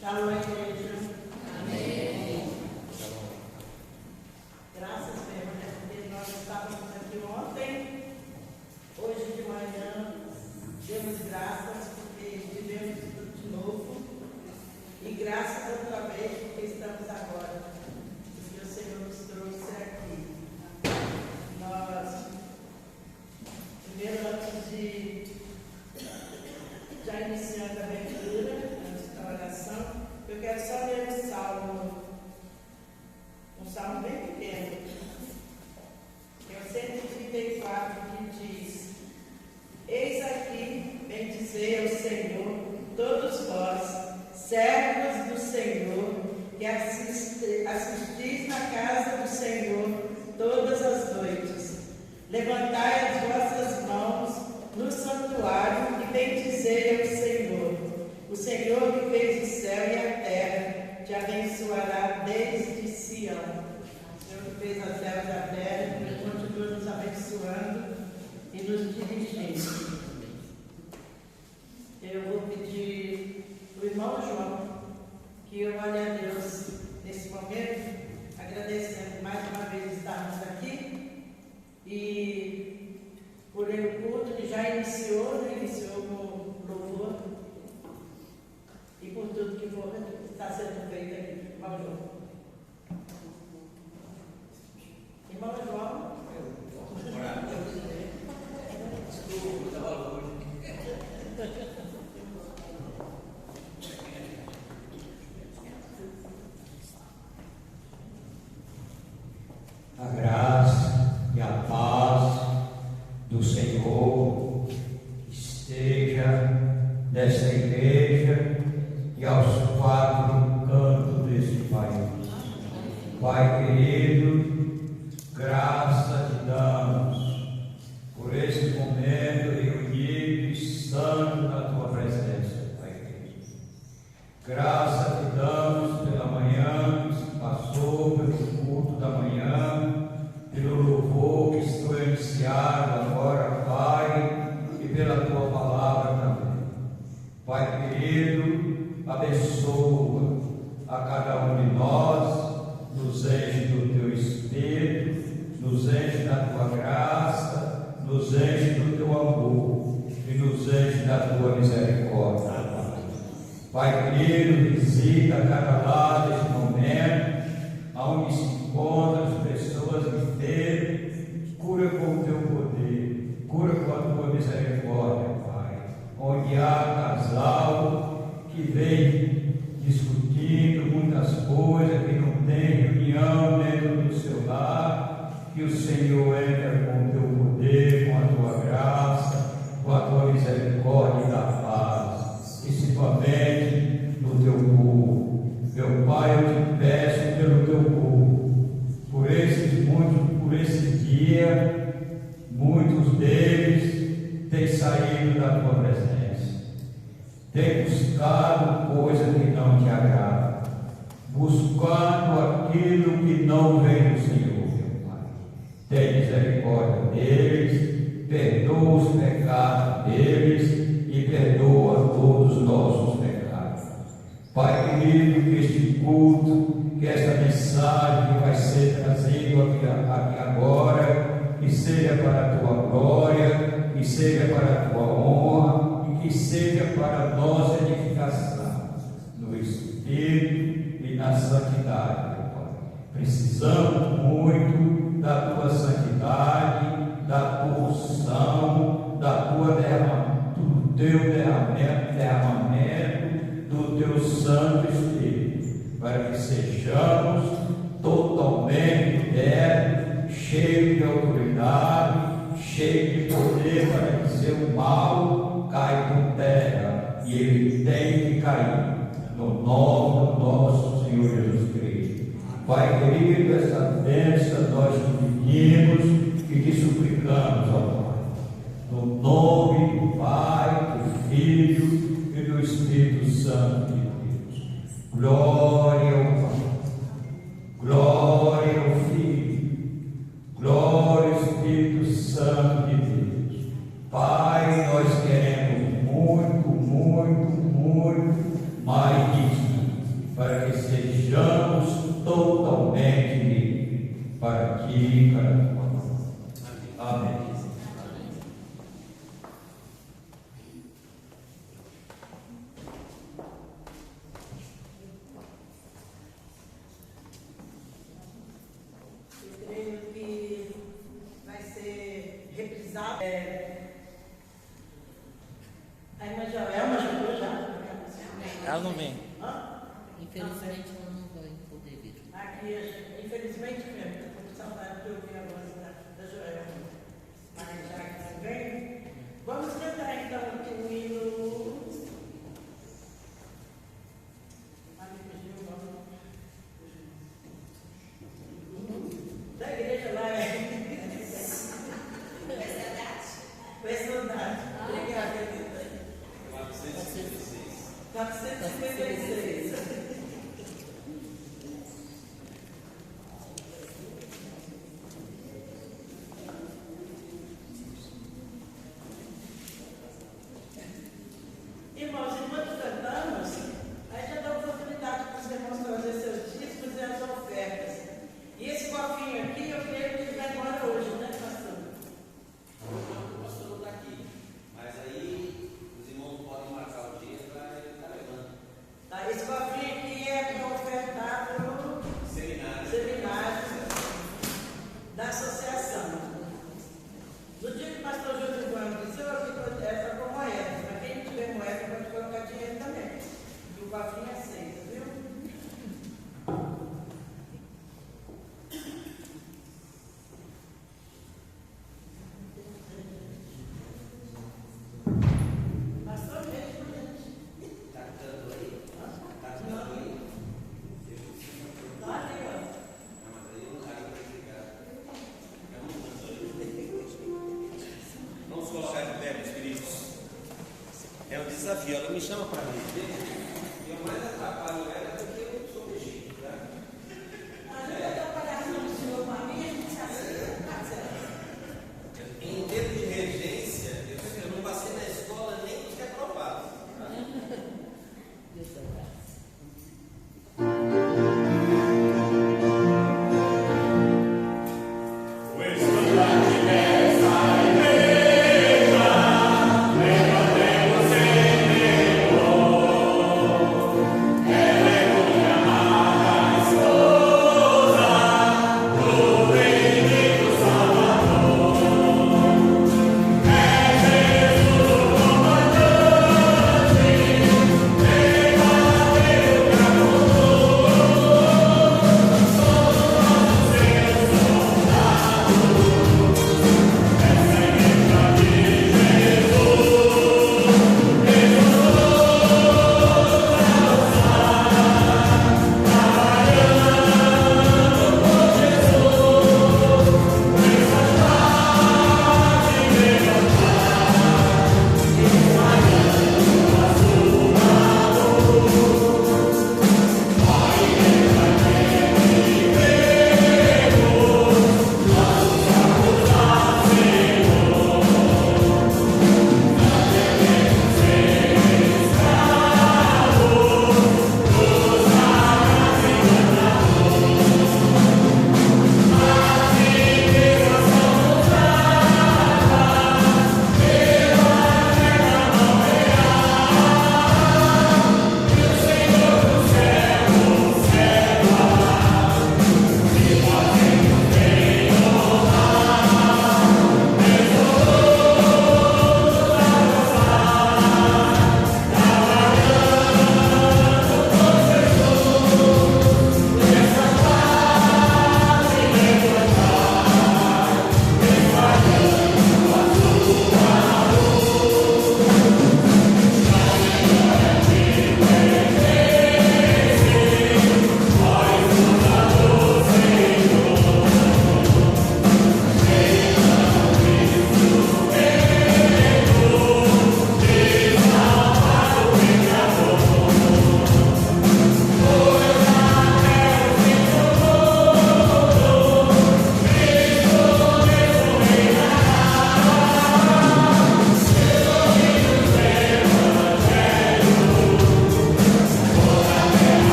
Shalom, igreja. Amém. Graças a Deus, né? Porque nós estávamos aqui ontem, hoje de manhã, demos graças porque vivemos tudo de novo. E graças outra vez porque estamos agora, porque o Senhor nos trouxe aqui. Nós, primeiro antes de já iniciando a leitura, antes da oração, eu quero só ler um salmo bem pequeno, que é o 134, que diz: Eis aqui, bendizei ao Senhor, todos vós, servos do Senhor, que assistis na casa do Senhor todas as noites. Levantai as vossas mãos no santuário e bendizei ao Senhor. O Senhor que fez o céu e a terra te abençoará desde Sião. O Senhor que fez as céus e a terra continua nos abençoando e nos dirigindo. Eu vou pedir o irmão João que eu olhe a Deus nesse momento, agradecendo mais uma vez estarmos aqui e por o culto que já iniciou com louvor e por tudo que está sendo feito aqui. Irmão João. Irmão João. Desculpa, estava longe. A graça e a paz do Senhor esteja nessa igreja e aos quatro cantos deste país. Pai querido, graça te damos por esse momento reunido e santo na tua presença, Pai querido. Graça te damos pela manhã que se passou, pelo culto da manhã, pelo louvor que estou iniciado agora, Pai, e pela tua palavra também. Pai querido, abençoa a cada um de nós, nos enche do teu Espírito, nos enche da tua graça, nos enche do teu amor e nos enche da tua misericórdia. Pai querido, visita cada lado deste momento, onde se encontram as pessoas enfermas, cura com o teu poder, cura com a tua misericórdia, Pai. Onde há casal que vem discutindo muitas coisas, que não tem reunião dentro do seu lar, que o Senhor entra com o teu poder, com a tua graça, com a tua misericórdia e da paz, principalmente no teu povo. Meu Pai, eu te peço pelo teu povo, por esse dia, muitos deles têm saído da tua presença, têm buscado coisa que não te agrada, buscando aquilo que não vem do Senhor, meu Pai. Tem misericórdia deles, perdoa os pecados deles e perdoa todos os nossos pecados. Pai querido, que este culto, que esta mensagem que vai ser trazida aqui agora, que seja para a tua glória, que seja para a tua honra e que seja para a nossa edificação no Espírito e na santidade, meu Pai. Precisamos muito da tua santidade, da tua unção, do teu derramamento, do teu Santo Espírito, para que sejamos totalmente libertos, cheios de autoridade, cheios de poder, para dizer o mal cai por terra, e ele tem que cair, no nome do nosso Senhor Jesus Cristo. Pai querido, essa bênção nós te pedimos e te suplicamos, ó Pai, no nome do Pai, do Filho e do Espírito Santo de Deus. Glória ao Pai, glória ao Filho, glória ao Espírito Santo de Deus. Pai, nós queremos muito mais disso. ela não vem. Hã? Infelizmente ela não vai poder vir. Aqui, infelizmente mesmo, estou com saudade de ouvir a voz da Joelma. Mas já que não vem, vamos cantar então aqui o hino. Da igreja lá é. Verdade. Obrigada, querida. 456. Irmãos, enquanto cantamos, aí já dá oportunidade para os irmãos trazer seus dízimos e as ofertas. E esse cofrinho aqui, eu creio que ele vai embora hoje, né, pastor? O pastor não está aqui, mas aí os irmãos podem marcar o dia para ele estar levando. Tá, esse cofrinho aqui é para ofertar para o seminário da associação. No dia que o pastor Júlio Guano disse, eu aqui essa com moeda. Para quem não tiver moeda, pode colocar dinheiro também. E o cofrinho aceita, viu? Pastor, mesmo, gente. Está cantando aí? Está Não. cantando aí? Tá ali, ó. Não, mas aí não cabe para explicar. É um cantor. Vamos colocar de pé, meus queridos. É um desafio, ela me chama para mim. E eu mais atrapalho ela porque eu sou mexido, tá? Mas eu vou trabalhar no senhor com a minha, a gente aceita. Em termos de regência, eu não passei na escola nem de aprovado. Deus abraço. Ela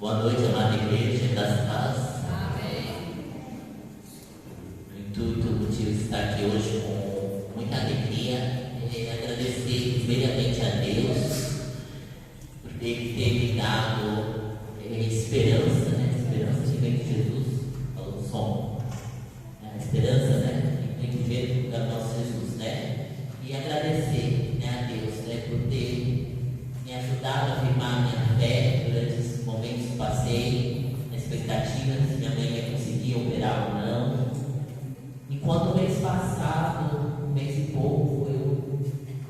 Boa noite, amada igreja das paz. Amém. O intuito de estar aqui hoje com muita alegria é agradecer primeiramente a Deus por Ele ter me dado esperança, né? Esperança que vem de Jesus, falou o som. A esperança, né? Que vem de ver do nosso Jesus, né? E agradecer, né, a Deus, né, por ter me ajudado a firmar minha fé durante esses momentos que passei, na expectativa se minha mãe ia conseguir operar ou não. Enquanto o mês passado, um mês e pouco, eu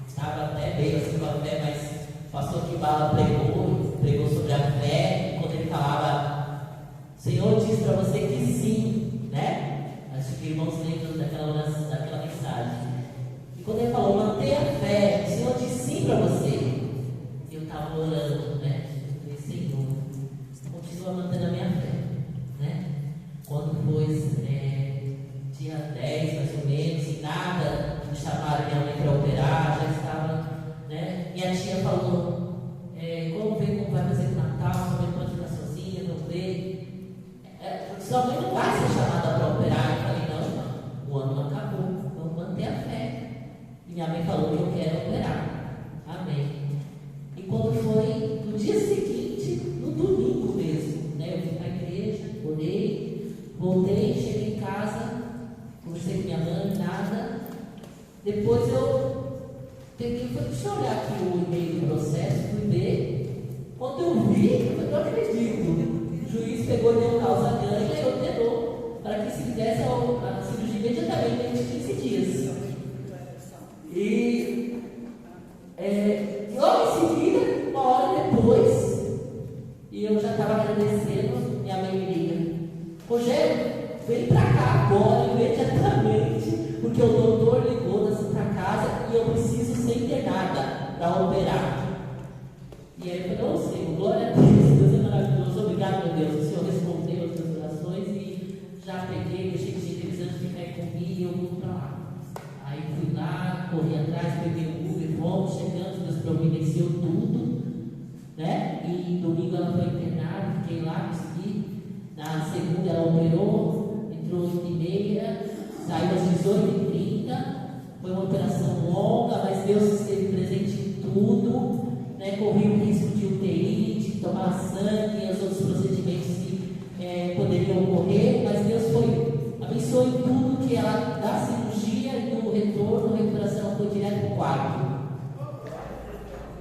estava até bem assim com a fé, mas o pastor Kibala pregou sobre a fé, e quando ele falava, o Senhor diz para você que sim, né? Acho que irmãos lembram daquela mensagem. E quando ele falou, mantenha a fé, o Senhor diz sim para você. Eu estava orando, né? Eu falei, Senhor, continua mantendo a minha fé, né? Quando foi dia 10, mais ou menos, e nada, me chamaram minha mãe para operar, já estava, né? Minha tia falou, como vai fazer o Natal, sua mãe pode ficar sozinha, não vê. Sua mãe não vai ser chamada para operar. Eu falei, não, o ano não acabou, vamos manter a fé. E minha mãe falou que eu quero operar. Amém. E quando foi no dia seguinte, no domingo mesmo, né? Eu fui para a igreja, orei, voltei, cheguei em casa, conversei com minha mãe, nada. Depois eu peguei, deixa eu olhar aqui o e-mail do processo, fui ver. Quando eu vi, eu não acredito. O juiz pegou e deu causa ganha e ordenou para que se fizesse a cirurgia imediatamente dentro de 15 dias. E logo em seguida, uma hora depois, e eu já estava agradecendo, minha mãe me liga, Rogério, vem para cá agora, imediatamente, porque o doutor ligou da Santa Casa e eu preciso ser internada para operar. E aí eu falei, Senhor, glória a Deus, Deus é maravilhoso, obrigado, meu Deus, o Senhor respondeu as minhas orações e já peguei, deixei de televisão de ficar comigo e eu vou para lá. Aí fui lá, corri atrás, peguei o Uber, fomos, chegamos, Deus providenciou tudo, né? E domingo ela foi internada, fiquei lá, consegui. Na segunda ela operou, entrou 8h30, saiu às 18h30. Foi uma operação longa, mas Deus esteve presente em tudo, né? Corri o risco de UTI, de tomar sangue, os outros procedimentos que poderiam ocorrer, mas Deus abençoou em tudo que ela da cirurgia e do retorno, a recuperação foi direto para o quarto.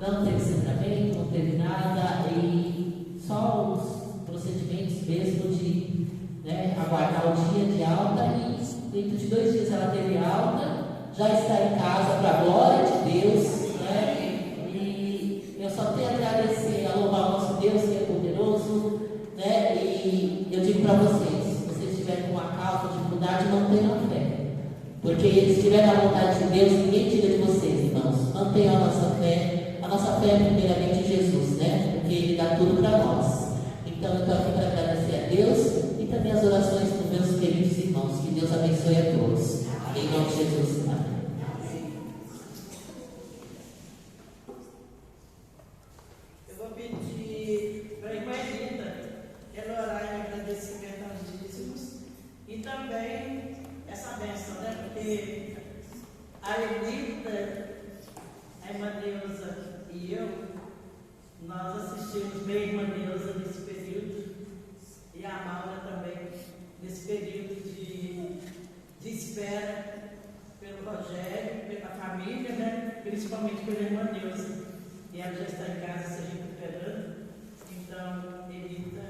Não teve sangramento, não teve nada, e só os procedimentos mesmo de, né, aguardar o dia de alta, e dentro de 2 dias ela teve alta, já está em casa para a glória de Deus, né? E eu só tenho a agradecer, a louvar o nosso Deus que é poderoso, né? E eu digo para vocês, se vocês tiverem uma causa, dificuldade, mantenham a fé. Porque eles tiveram a vontade de Deus, ninguém tira de vocês, irmãos. Mantenham a nossa fé. A nossa fé é primeiramente em Jesus, né? Porque Ele dá tudo para nós. Então eu estou aqui para agradecer a Deus e também as orações dos meus queridos irmãos. Que Deus abençoe a todos. Em nome de Jesus. Amém. Eu vou pedir para a irmã Rita ela orar em agradecimento aos dízimos e também essa bênção, né? Porque a Elita, a irmã Neuza e eu, nós assistimos bem a irmã Neuza nesse período e a Maura também nesse período de espera pelo Rogério, pela família, né? Principalmente pela irmã Neuza. E ela já está em casa se recuperando. Então, Elita.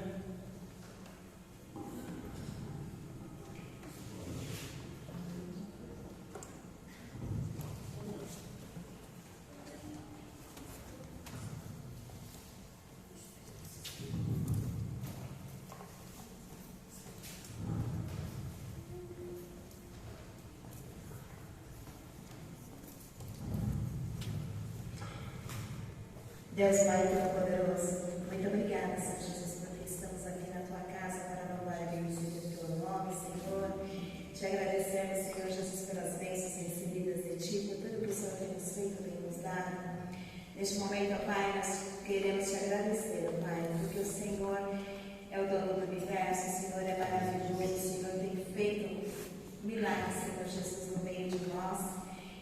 Deus Pai Todo-Poderoso, muito obrigada, Senhor Jesus, porque estamos aqui na Tua casa para louvar e bendizir o Teu nome, Senhor. Te agradecemos, Senhor Jesus, pelas bênçãos recebidas de Ti, por tudo que o Senhor tem nos feito, tem nos dado. Neste momento, ó Pai, nós queremos Te agradecer, ó Pai, porque o Senhor é o dono do universo, o Senhor é maravilhoso, o Senhor tem feito milagres, Senhor Jesus, no meio de nós.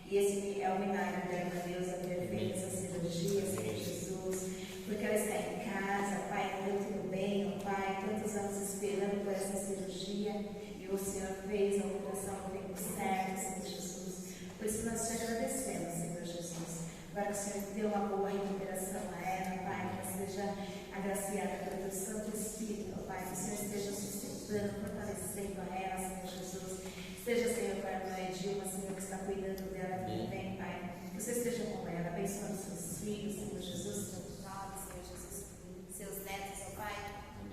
E esse é o milagre da irmã Neuza ter feito essa cirurgia, Senhor Jesus, porque ela está em casa, Pai, deu tudo bem, ó Pai, tantos anos esperando por essa cirurgia, e o Senhor fez a operação no tempo certo, Senhor Jesus. Por isso nós te agradecemos, Senhor Jesus. Agora que o Senhor dê uma boa recuperação a ela, Pai, que ela seja agraciada pelo teu Santo Espírito, ó Pai, que o Senhor esteja sustentando, fortalecendo a ela, Senhor Jesus. Esteja, Senhor, com a irmã Edilma, Senhor, que está cuidando dela também, Pai. Que você esteja com ela, abençoando seus filhos, Senhor Jesus, seus novos, Senhor Jesus, seus netos, ó Pai.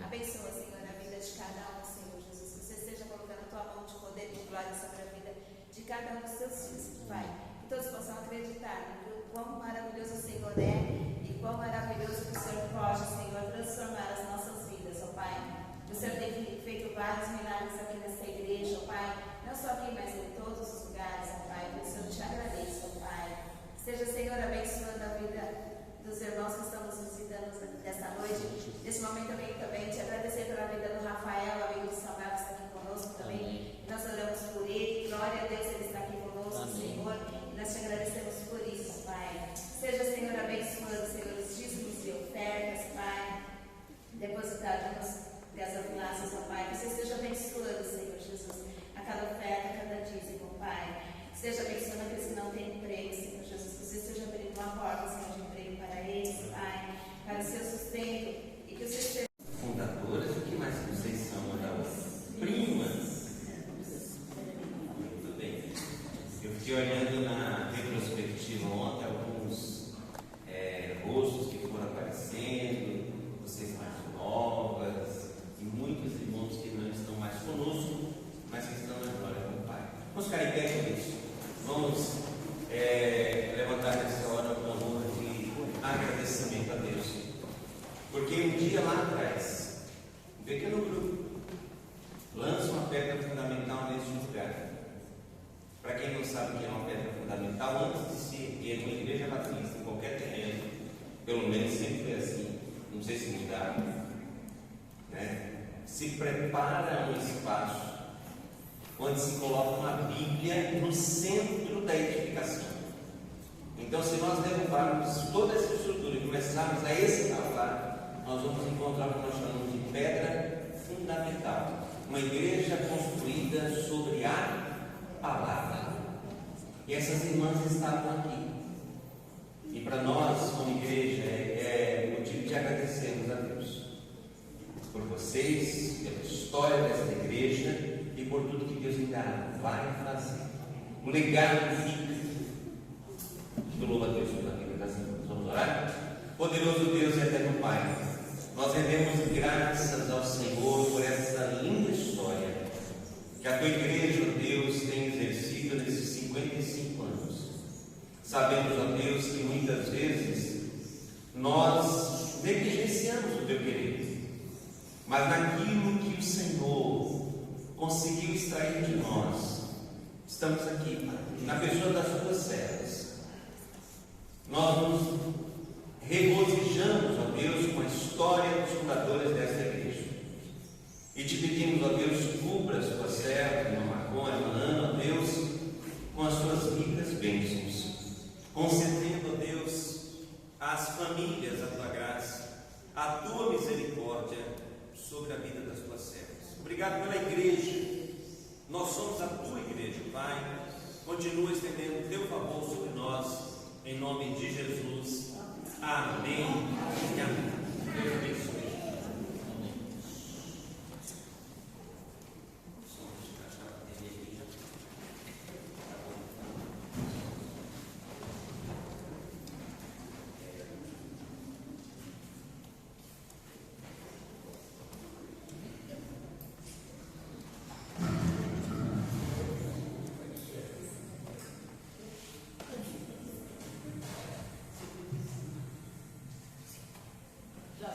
Abençoa, Senhor, a vida de cada um, Senhor Jesus. Que você esteja colocando a tua mão de poder e de glória sobre a vida de cada um dos seus filhos, Pai. Que todos possam acreditar no quão maravilhoso o Senhor é e quão maravilhoso que o Senhor pode, Senhor, transformar as nossas vidas, ó Pai. Que o Senhor tem feito vários milagres aqui nessa igreja, ó Pai. Não só aqui, mas em todos os lugares, ó Pai. Por isso eu te agradeço, ó Pai. Seja, Senhor, abençoando a vida dos irmãos que estão nos visitando nesta noite. Nesse momento também te agradecer pela vida do Rafael, amigo de Samuel, que está aqui conosco também. Nós oramos por ele. Glória a Deus, ele está aqui conosco, Senhor. E nós te agradecemos por isso, Pai. Seja, Senhor, abençoando, Senhor, os dízimos e ofertas, Pai. Depositados gasofilácios, ó Pai. Que você esteja abençoando, Senhor Jesus, a cada oferta, a cada dízimo, Pai. Esteja abençoando aqueles que não têm emprego, Senhor Jesus. Que você esteja abrindo uma porta, Senhor, de emprego para eles, Pai, para o seu sustento. E que você esteja. Fundadoras, o que mais que vocês são? Primas. Muito bem. Eu fiquei olhando na retrospectiva ontem alguns rostos que foram aparecendo, vocês mais novas, e muitos irmãos que não estão mais conosco, mas que estão na glória com o Pai. Vamos ficar em pé com isso. Vamos levantar nessa hora o clamor de agradecimento a Deus. Porque um dia lá atrás, um pequeno grupo lança uma pedra fundamental nesse lugar. Para quem não sabe o que é uma pedra fundamental, antes de se erguer uma igreja batista em qualquer terreno, pelo menos sempre foi assim, não sei se mudaram, né? Se prepara um espaço onde se coloca uma Bíblia no centro da edificação. Então, se nós derrubarmos toda essa estrutura e começarmos a escavar, nós vamos encontrar o que nós chamamos de pedra fundamental. Uma igreja construída sobre a palavra. E essas irmãs estavam aqui. E para nós, como igreja, é motivo de agradecermos a Deus por vocês, pela história dessa igreja e por tudo que Deus ainda vai fazer. O legado fica. Eu louvo a Deus pela vida das irmãs. Vamos orar? Poderoso Deus e eterno Pai, nós rendemos graças ao Senhor por essa linda história que a tua igreja, ó Deus, tem exercido nesses 55 anos. Sabemos, ó Deus, que muitas vezes nós negligenciamos o teu querer, mas naquilo que o Senhor conseguiu extrair de nós, estamos aqui, na pessoa das tuas servas. Nós nos regozijamos, ó Deus, com a história dos fundadores desta igreja. E te pedimos, ó Deus, cubra as tuas servas, irmã Marcona, irmã Ana, ó Deus, com as tuas ricas bênçãos, concedendo, ó Deus, às famílias a tua graça, a tua misericórdia sobre a vida das tuas servas. Obrigado pela igreja. Nós somos a tua igreja, Pai. Continua estendendo o teu favor sobre nós, em nome de Jesus. Amém e amém. Deus abençoe. Já?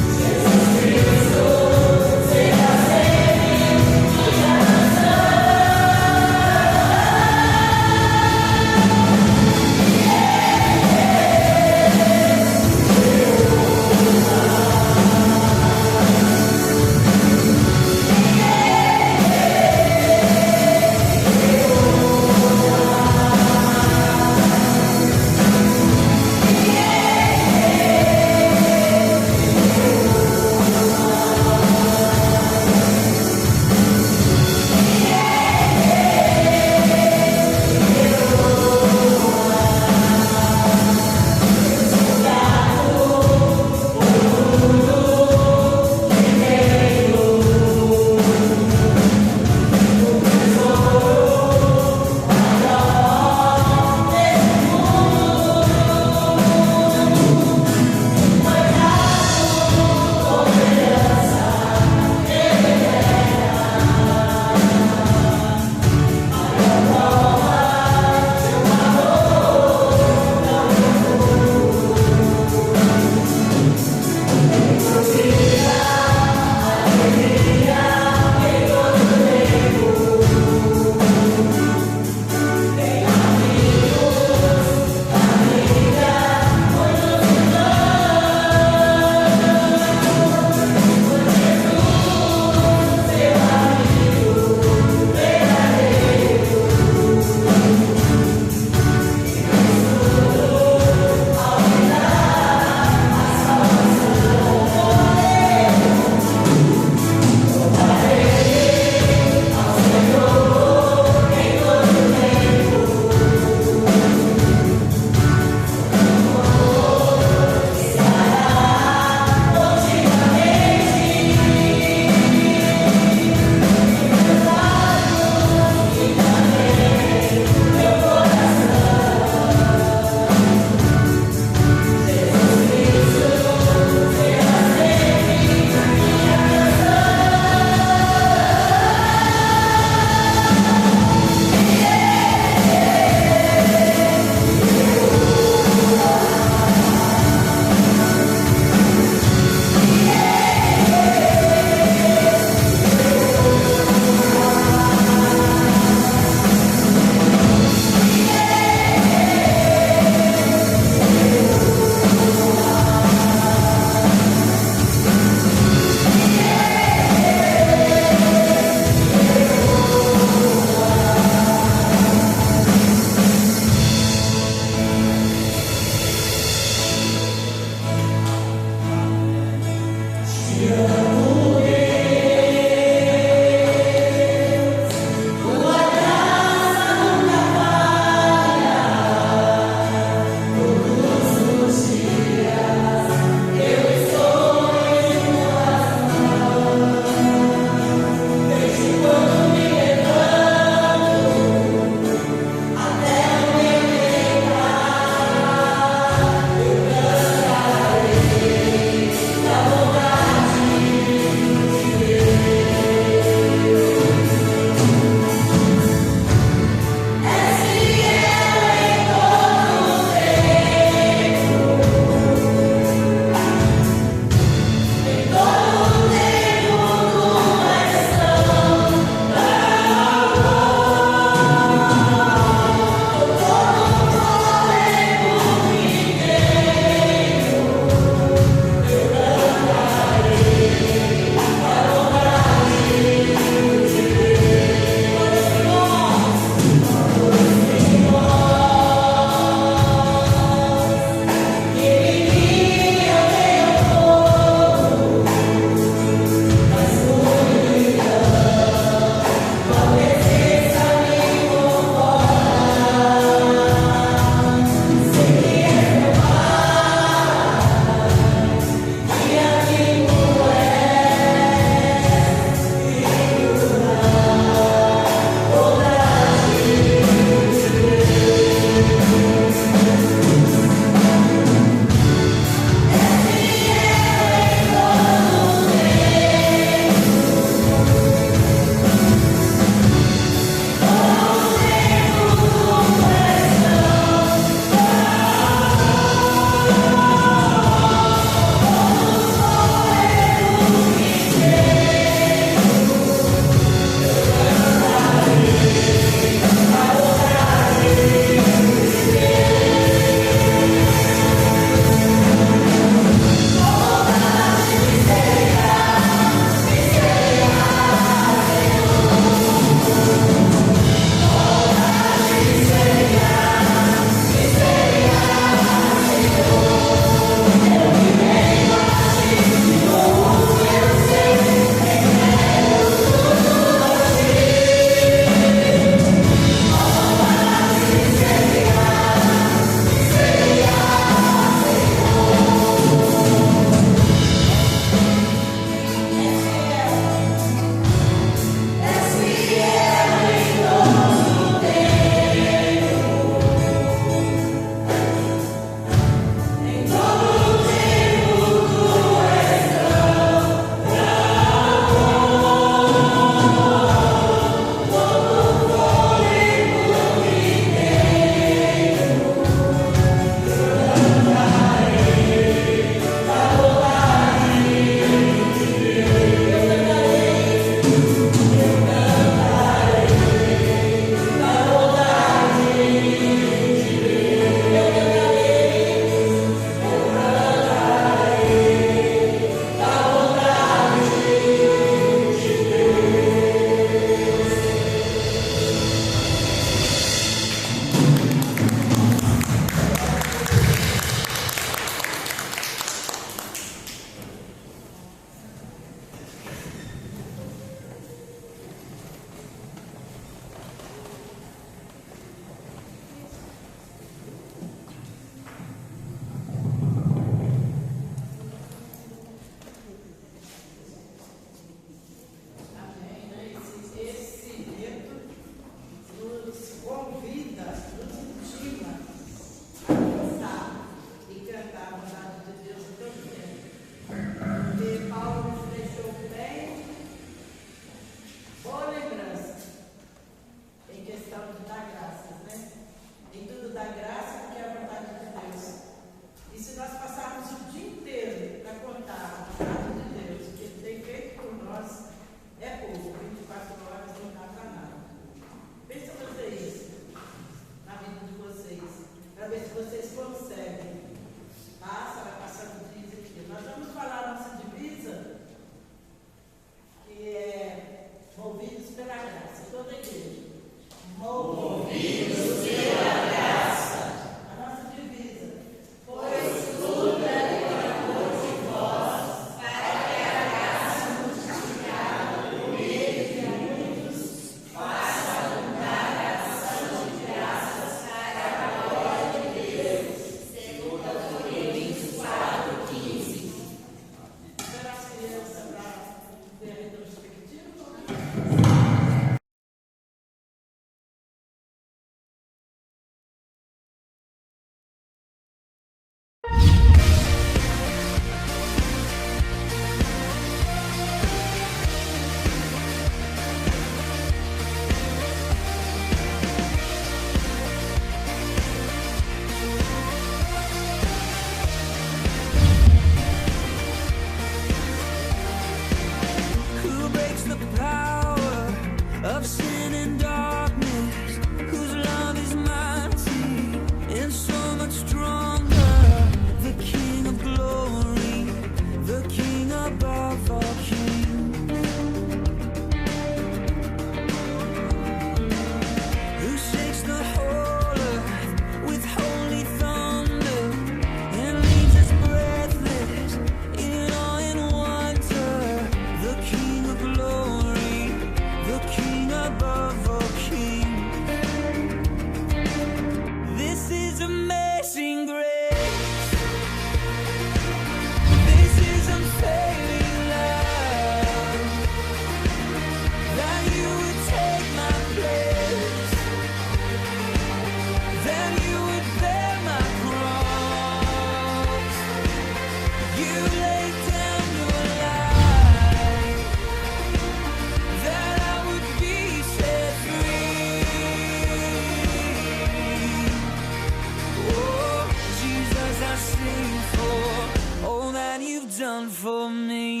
done for me.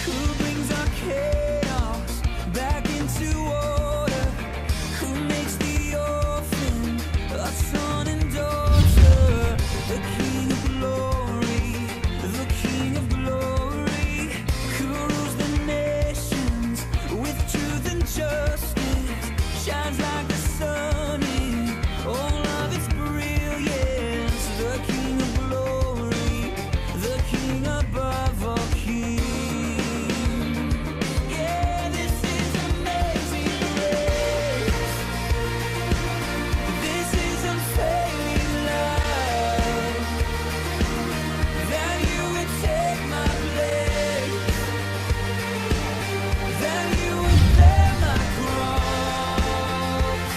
Who brings our chaos back into order? Who makes the orphan a son and daughter? The King of glory, the King of glory, who rules the nations with truth and justice, shines like the sun in all of its brilliance. The King of glory, the King above all kings. Yeah, this is amazing grace. This is unfailing love. That you would take my place, that you would bear my cross.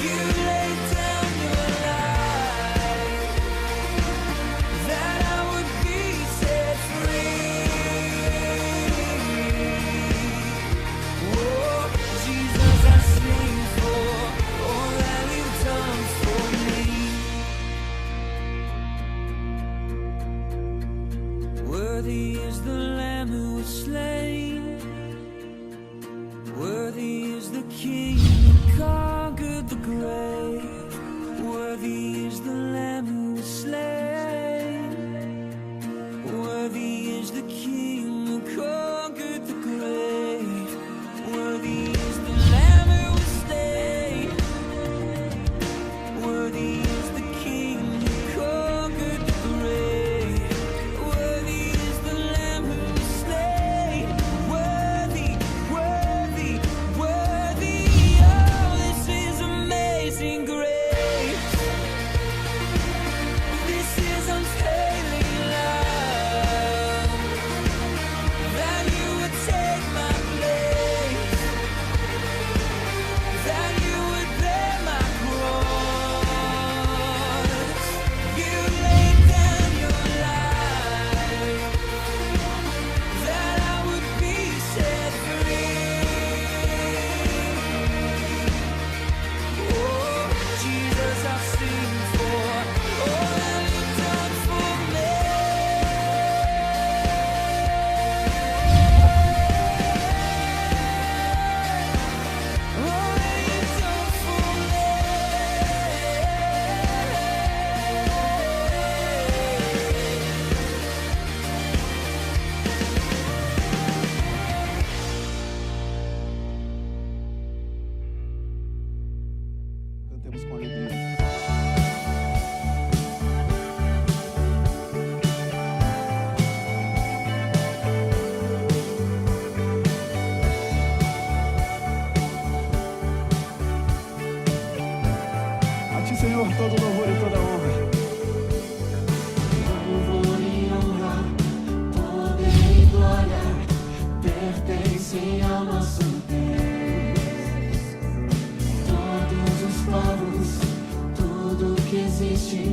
You laid down your life, that I would be set free. Oh, Jesus, I sing for all that you've done for me. Worthy is the Lamb who was slain. Worthy is the King who conquered the grave. Worthy is the Lamb who was slain. Worthy is the King who conquered the grave. Worthy is the Lamb who was slain. Worthy is the King who conquered the grave. Worthy is the Lamb who was slain. Worthy, worthy, worthy. Oh, this is amazing grace. This is unfailing love. That you would take my place, that you would bear my cross. You laid down your life, that I would be set free. Oh, Jesus, I sing for all that you've done for me. All that you've done for me. Cantemos com alegria. A ti, Senhor, todo louvor e toda honra. Louvor e honra, poder e glória pertencem ao nosso Deus. Todos os povos, tudo que existe,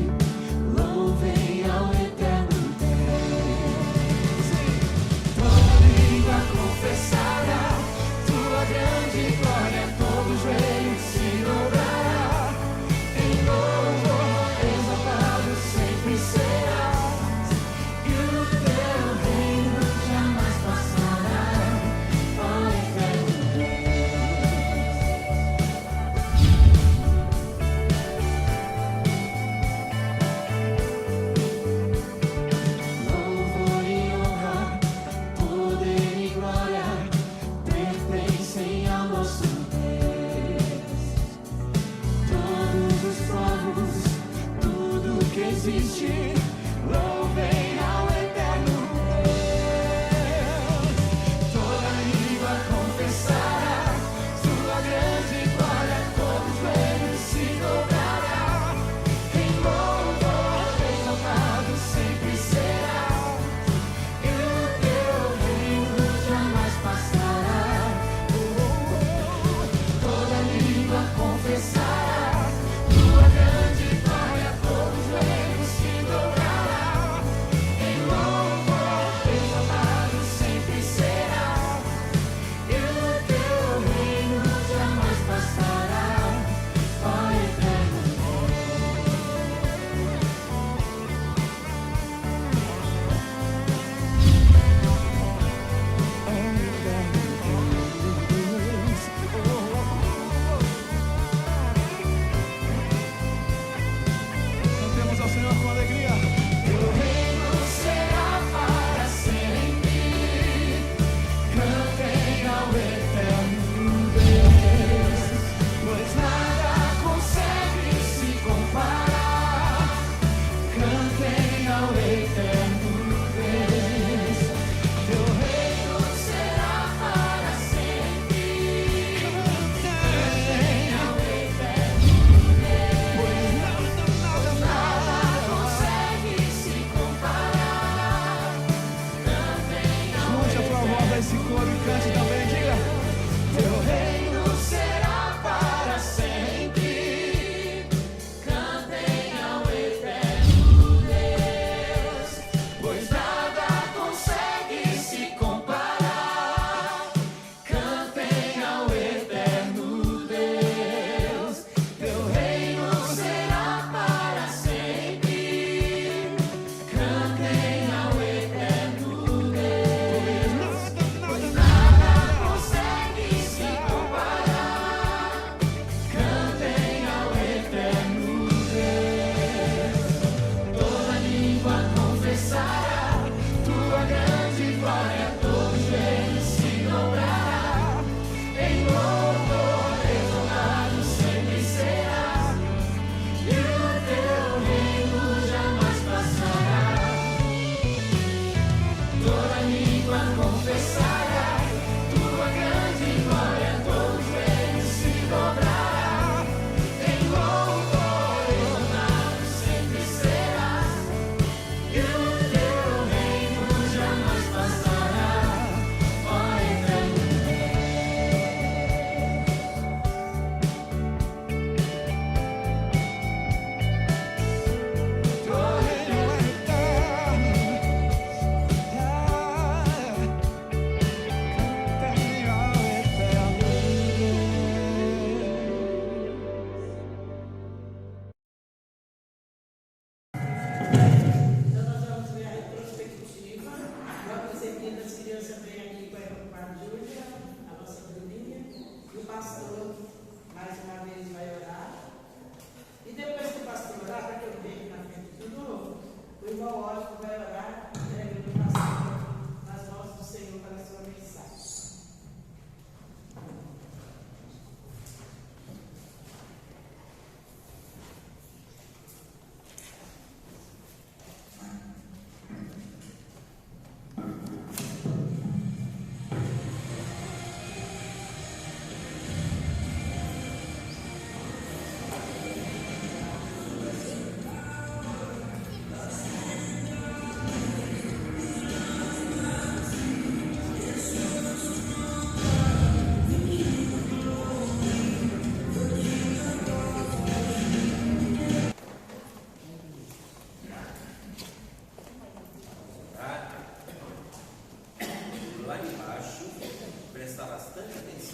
louvem ao eterno Deus. Toda língua confessará tua grande glória, todo joelho se dobrará em louvor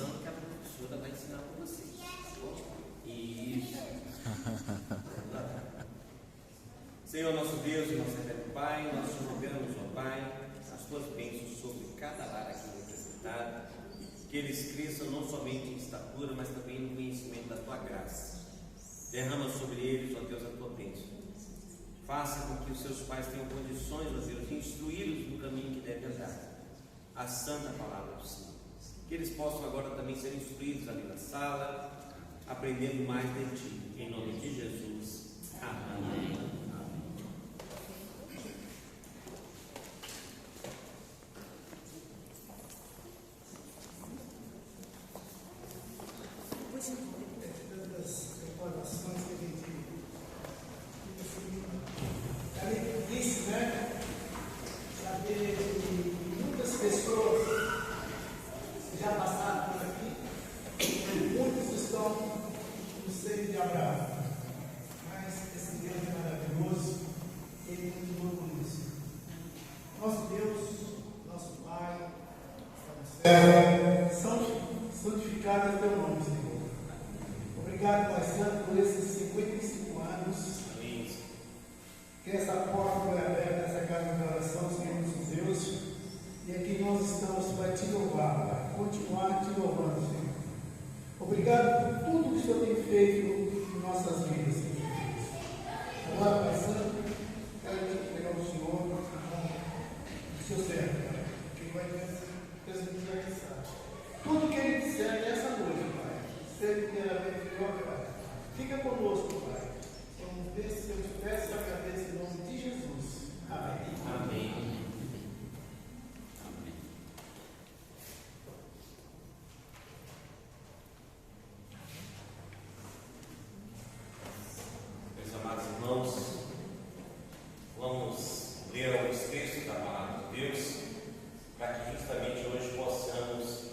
atenção que a professora vai ensinar para vocês. Tá bom? Isso. Senhor nosso Deus e nosso eterno Pai, nós te rogamos, ó Pai, as tuas bênçãos sobre cada lar aqui representado, que eles cresçam não somente em estatura, mas também no conhecimento da tua graça. Derrama sobre eles, ó Deus, a tua bênção. Faça com que os seus pais tenham condições, ó Deus, de instruí-los no caminho que devem andar, a santa palavra do Senhor. Que eles possam agora também ser instruídos ali na sala, aprendendo mais de ti. Em nome de Jesus. Amém. Recordações que a gente disse, né? Saber que muitas pessoas já passaram por aqui, muitos estão no seio de Abraão, mas esse Deus é maravilhoso, ele continua com isso. Nosso Deus, nosso Pai, santificado é teu nome, Senhor. Obrigado, Pai Santo, por esses 55 anos. Que essa porta foi aberta, essa casa de oração, Senhor nosso Deus. E aqui nós estamos para te louvar, para continuar te louvando, Senhor. Obrigado por tudo que o Senhor tem feito em nossas vidas, Senhor Jesus. Agora, Pai Santo, quero te entregar ao Senhor, o seu servo, Pai, que ele vai realizar. Tudo que ele disser nessa noite, Pai, seja inteiramente melhor, Pai. Fica conosco, Pai. Vamos ver se eu te peço e agradeço em nome de Jesus. Amém. Amém. Meus amados irmãos, vamos ler alguns textos da palavra de Deus, para que justamente hoje possamos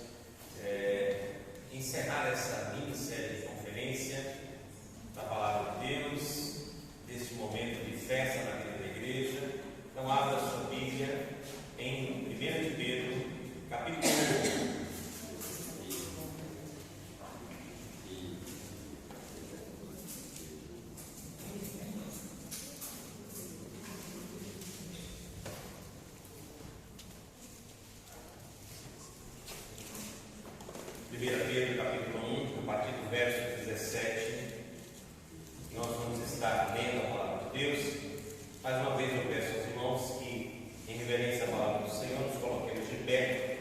encerrar essa minissérie de conferência da palavra de Deus, desse momento de festa na vida da igreja. Então abra sua Bíblia em 1 de Pedro, capítulo 1. Pedro, capítulo 1, a partir do verso 17, nós vamos estar lendo a palavra de Deus. Mais uma vez eu peço aos irmãos que, em reverência à palavra do Senhor, nos coloquemos de pé.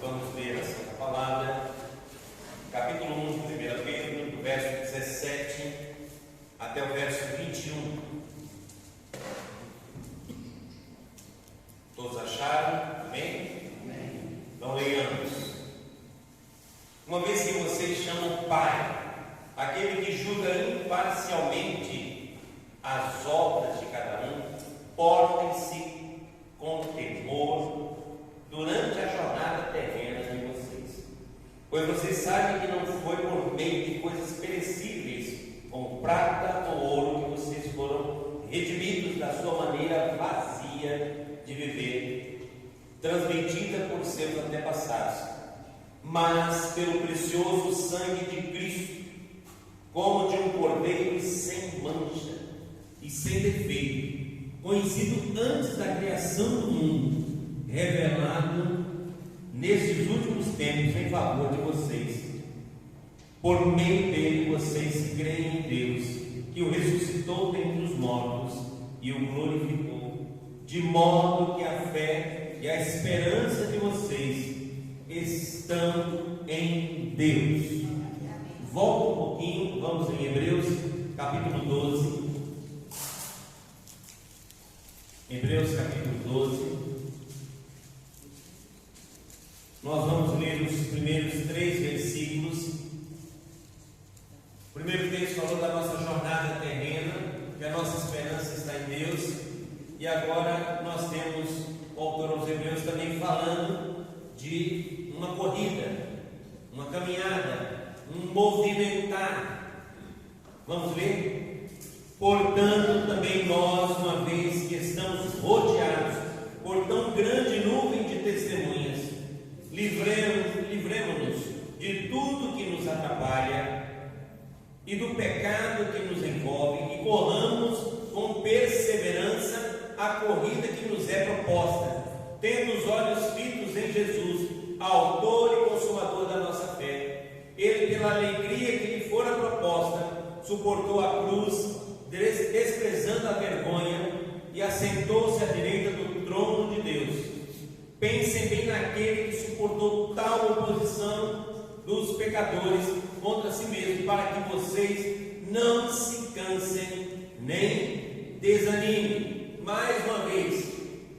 Vamos ler a Santa Palavra, capítulo 1 de 1 Pedro, do verso 17 até o verso 21. Todos acharam? Amém? Amém. Então leiamos. Uma vez que vocês chamam Pai aquele que julga imparcialmente as obras de cada um, portem-se com temor durante a jornada terrena de vocês. Pois vocês sabem que não foi por meio de coisas perecíveis, como prata ou ouro, que vocês foram redimidos da sua maneira vazia de viver, transmitida por seus antepassados, mas pelo precioso sangue de Cristo, como de um cordeiro sem mancha e sem defeito, conhecido antes da criação do mundo, revelado nesses últimos tempos em favor de vocês. Por meio dele vocês creem em Deus, que o ressuscitou dentre os mortos e o glorificou, de modo que a fé e a esperança de vocês estão em Deus. Volta um pouquinho, vamos em Hebreus capítulo 12. Hebreus capítulo 12. Nós vamos ler os primeiros 3 versículos. O primeiro texto falou da nossa jornada terrena, que a nossa esperança está em Deus. E agora nós temos o autor aos Hebreus também falando de uma corrida, uma caminhada, um movimentar. Vamos ver? Portanto, também nós, uma vez que estamos rodeados por tão grande nuvem de testemunhas, livremos-nos de e do pecado que nos envolve, e corramos com perseverança a corrida que nos é proposta, tendo os olhos fitos em Jesus, autor e consumador da nossa fé. Ele, pela alegria que lhe fora proposta, suportou a cruz, desprezando a vergonha, e assentou-se à direita do trono de Deus. Pensem bem naquele que suportou tal oposição dos pecadores contra si mesmo, para que vocês não se cansem nem desanimem. Mais uma vez,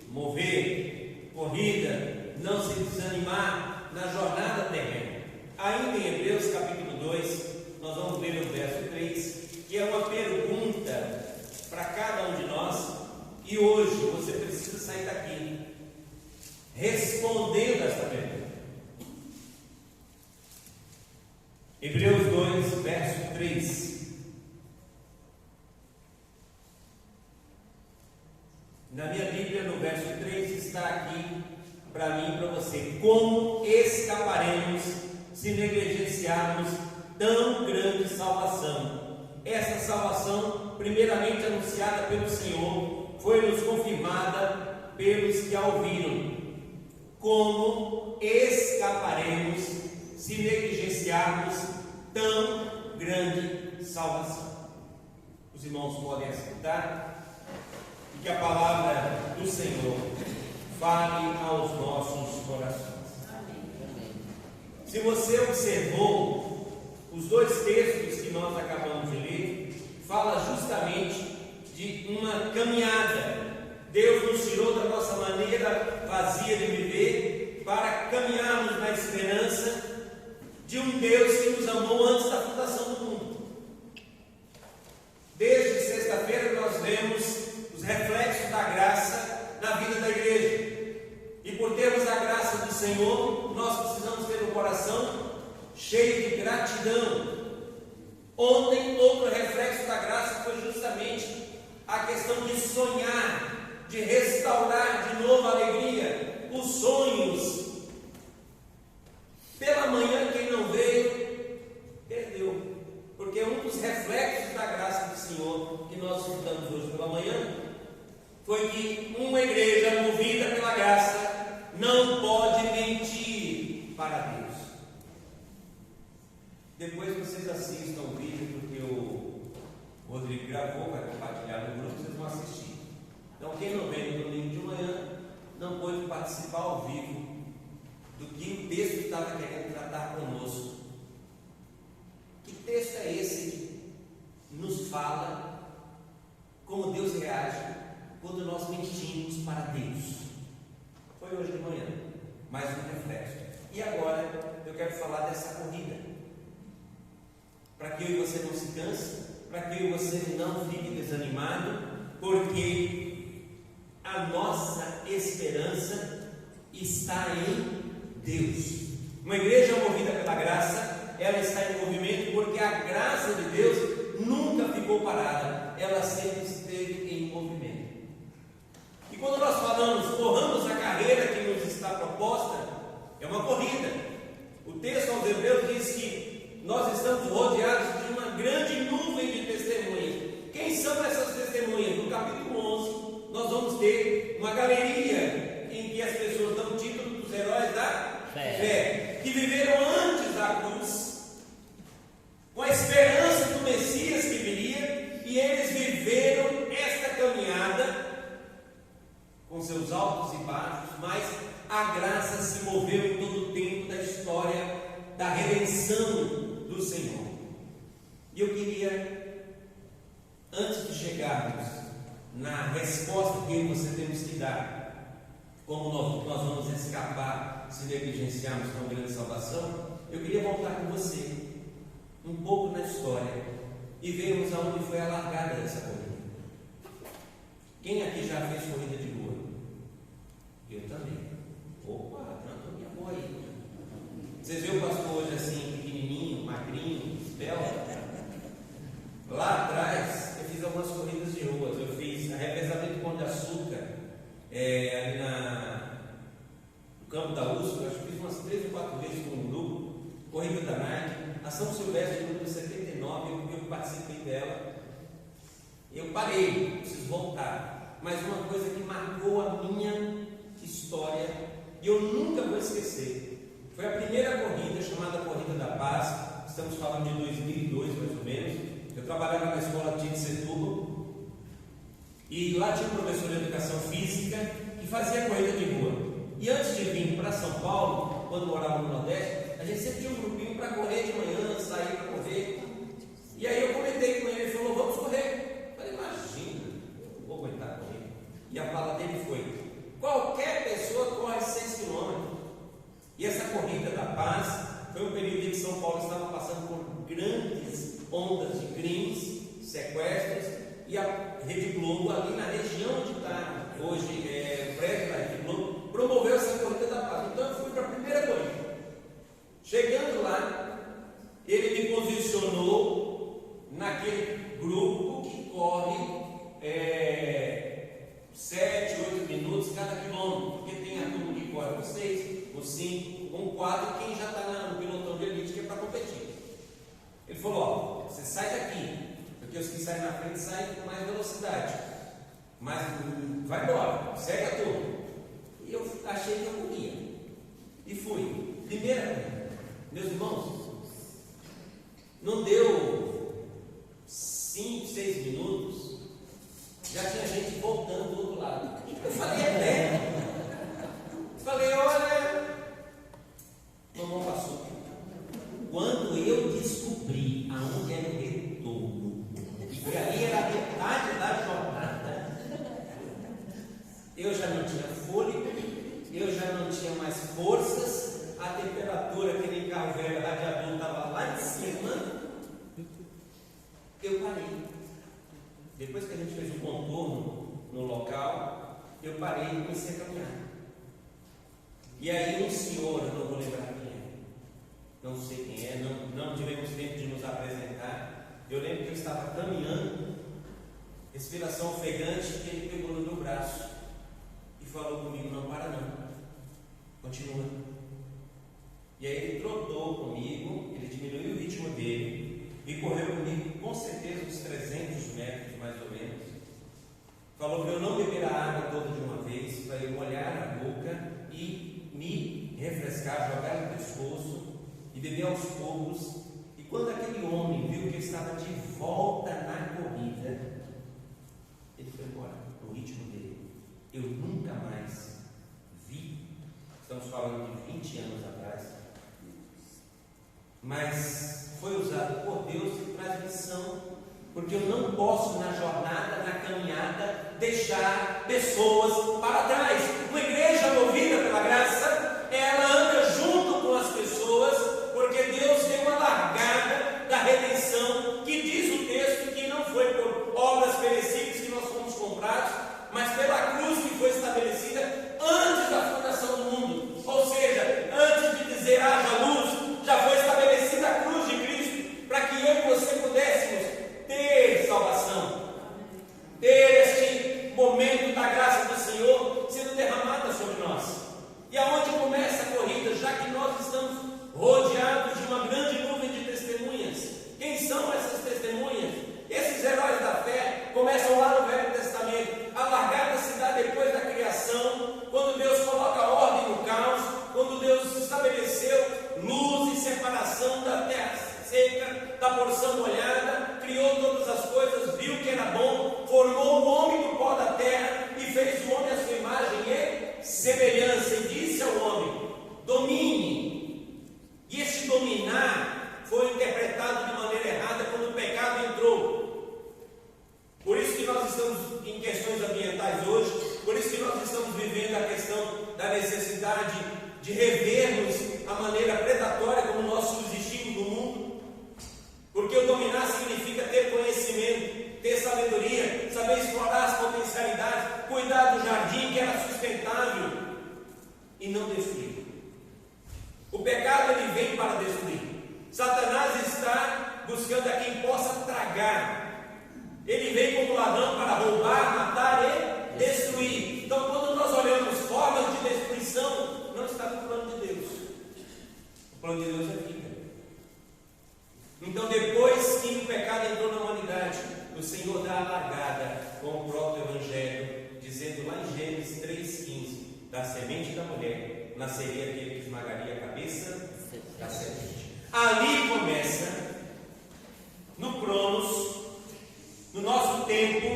mover, corrida, não se desanimar na jornada terrena. Ainda em Hebreus capítulo 2, nós vamos ler o verso 3, que é uma pergunta para cada um de nós, e hoje você precisa sair daqui respondendo esta pergunta. Hebreus 2, verso 3. Na minha Bíblia, no verso 3, está aqui para mim e para você: como escaparemos se negligenciarmos tão grande salvação? Essa salvação, primeiramente anunciada pelo Senhor, foi-nos confirmada pelos que a ouviram. Como escaparemos se negligenciarmos tão grande salvação? Os irmãos podem escutar e que a palavra do Senhor fale aos nossos corações. Se você observou, os dois textos que nós acabamos de ler fala justamente de uma caminhada. Deus nos tirou da nossa maneira vazia de viver para caminharmos na esperança de um Deus que nos amou antes da fundação do mundo. Desde sexta-feira nós vemos os reflexos da graça na vida da igreja, e por termos a graça do Senhor, nós precisamos ter um coração cheio de gratidão. Ontem, outro reflexo da graça foi justamente a questão de sonhar, de restaurar de novo a alegria, os sonhos. Pela manhã, quem não veio, perdeu, porque um dos reflexos da graça do Senhor que nós estudamos hoje pela manhã foi que uma igreja movida pela graça não pode mentir para Deus. Depois vocês assistam o vídeo, porque o Rodrigo gravou, vai compartilhar no grupo, vocês vão assistir. Então quem não veio no domingo de manhã não pôde participar ao vivo do que o texto estava querendo tratar conosco. Que texto é esse que nos fala como Deus reage quando nós mentimos para Deus? Foi hoje de manhã, mais um reflexo. E agora eu quero falar dessa corrida, para que eu e você não se canse, para que eu e você não fique desanimado, porque a nossa esperança está em Deus. Uma igreja movida pela graça, ela está em movimento, porque a graça de Deus nunca ficou parada, ela sempre esteve em movimento. E quando nós falamos, corramos a carreira que nos está proposta, é uma corrida. O texto aos Hebreus diz que nós estamos rodeados de uma grande nuvem de testemunhas. Quem são essas testemunhas? No capítulo 11, nós vamos ter uma galeria em que as pessoas dão o título dos heróis da fé, que viveram antes da cruz, com a esperança do Messias que viria, e eles viveram esta caminhada com seus altos e baixos, mas a graça se moveu em todo o tempo da história da redenção do Senhor. E eu queria, antes de chegarmos na resposta que eu e você temos que dar, como nós vamos escapar se negligenciarmos tão grande salvação, eu queria voltar com você um pouco na história e vermos aonde foi a largada dessa corrida. Quem aqui já fez corrida de rua? Eu também. Opa, não, minha boa aí. Vocês viram o pastor hoje assim, pequenininho, magrinho, esbelto? Lá atrás, eu fiz algumas corridas de ruas. Eu fiz a revezamento Pão de Açúcar, ali no campo da USP. Eu acho que fiz umas 3 ou 4 vezes com um grupo. Corrida da Nike. a São Silvestre de número 79, eu participei dela. Eu parei, preciso voltar. Mas uma coisa que marcou a minha história e eu nunca vou esquecer. Foi a primeira corrida, chamada Corrida da Paz. Estamos falando de 2002, mais ou menos. Eu trabalhava na escola de Setúbal. E lá tinha um professor de educação física que fazia corrida de rua. E antes de vir para São Paulo, quando morava no Nordeste, a gente sempre tinha um grupinho para correr de manhã, sair para correr. E aí eu comentei com ele, ele falou, vamos correr. Eu falei, imagina, não vou aguentar correr. E a fala dele foi, qualquer pessoa corre 6 km. E essa Corrida da Paz foi um período em que São Paulo estava passando por grandes ondas de crimes, sequestros, e a Rede Globo, ali na região onde está hoje o prédio da Rede Globo, promoveu essa Corrida da Paz. Então eu fui para a primeira corrida. Chegando lá, ele me posicionou naquele grupo que corre 7, 8 minutos cada quilômetro, porque tem a turma que corre com 6, com 5, com 4, e quem já está no pilotão de elite que é para competir. Ele falou, ó, você sai daqui, porque os que saem na frente saem com mais velocidade, mas vai embora, segue a turma. E eu achei que eu podia, e fui. Primeira corrida, meus irmãos, não deu 5, 6 minutos, já tinha gente voltando do outro lado. Eu falei, é perto. Falei, olha, mamão passou. Quando eu descobri aonde era o retorno, e que ali era a metade da jornada, eu já não tinha fôlego, eu já não tinha mais forças, a temperatura, aquele carro velho radiador estava lá em cima, eu parei. Depois que a gente fez o contorno no local, eu parei e comecei a caminhar. E aí um senhor, eu não vou lembrar quem é, não sei quem é, não tivemos tempo de nos apresentar. Eu lembro que eu estava caminhando, respiração ofegante, e ele pegou no meu braço e falou comigo, não para não, continua. E aí ele trotou comigo, ele diminuiu o ritmo dele e correu comigo com certeza uns 300 metros mais ou menos. Falou para eu não beber a água toda de uma vez, para eu molhar a boca e me refrescar, jogar no pescoço e beber aos poucos. E quando aquele homem viu que eu estava de volta na corrida, ele foi embora no ritmo dele. Eu nunca mais vi, estamos falando de 20 anos atrás, mas foi usado por Deus e traz lição, porque eu não posso na jornada, na caminhada, deixar pessoas para trás. Uma igreja movida pela graça, ela anda junto com as pessoas, porque Deus tem uma largada da redenção, que diz o texto que não foi por obras perecíveis que nós fomos comprados, mas pela cruz que foi estabelecida antes da fundação do mundo. Ou seja, antes de dizer haja luz, já foi estabelecida a cruz de Cristo, para que eu e você pudéssemos ter salvação, ter este momento da graça do Senhor sendo derramada sobre nós. E aonde começa a corrida, já que nós estamos rodeados de uma grande nuvem de testemunhas. Quem são essas testemunhas? Esses heróis da fé começam lá no Velho Testamento, a largada se dá depois da criação, quando Deus coloca ordem no caos, quando Deus estabeleceu luz e separação da terra seca, da porção molhada, criou todas as coisas, viu que era bom, formou o homem do pó da terra e fez o homem à sua imagem e semelhança, e disse ao homem, domine. E esse dominar foi interpretado de maneira errada quando o pecado entrou. Por isso que nós estamos em questões ambientais hoje, por isso que nós estamos vivendo a questão da necessidade de revermos a maneira predatória como nós subsistimos no mundo. Porque o dominar significa ter conhecimento, ter sabedoria, saber explorar as potencialidades, cuidar do jardim que era sustentável e não destruir. O pecado ele vem para destruir. Satanás está buscando a quem possa tragar. Ele vem como ladrão para roubar, matar e destruir. Então, quando nós olhamos formas de destruição, não está no plano de Deus. O plano de Deus é vida. da semente da mulher, nasceria aquele que esmagaria a cabeça da serpente. Ali começa, no Cronos, no nosso tempo,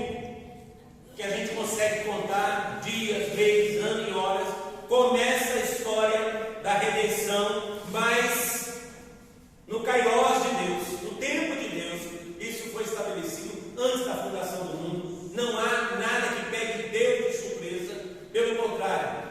que a gente consegue contar dias, meses, anos e horas, começa a história da redenção, mas no Kairos de Deus, no tempo de Deus, isso foi estabelecido antes da fundação do mundo. Não há nada que pegue Deus de surpresa, pelo contrário,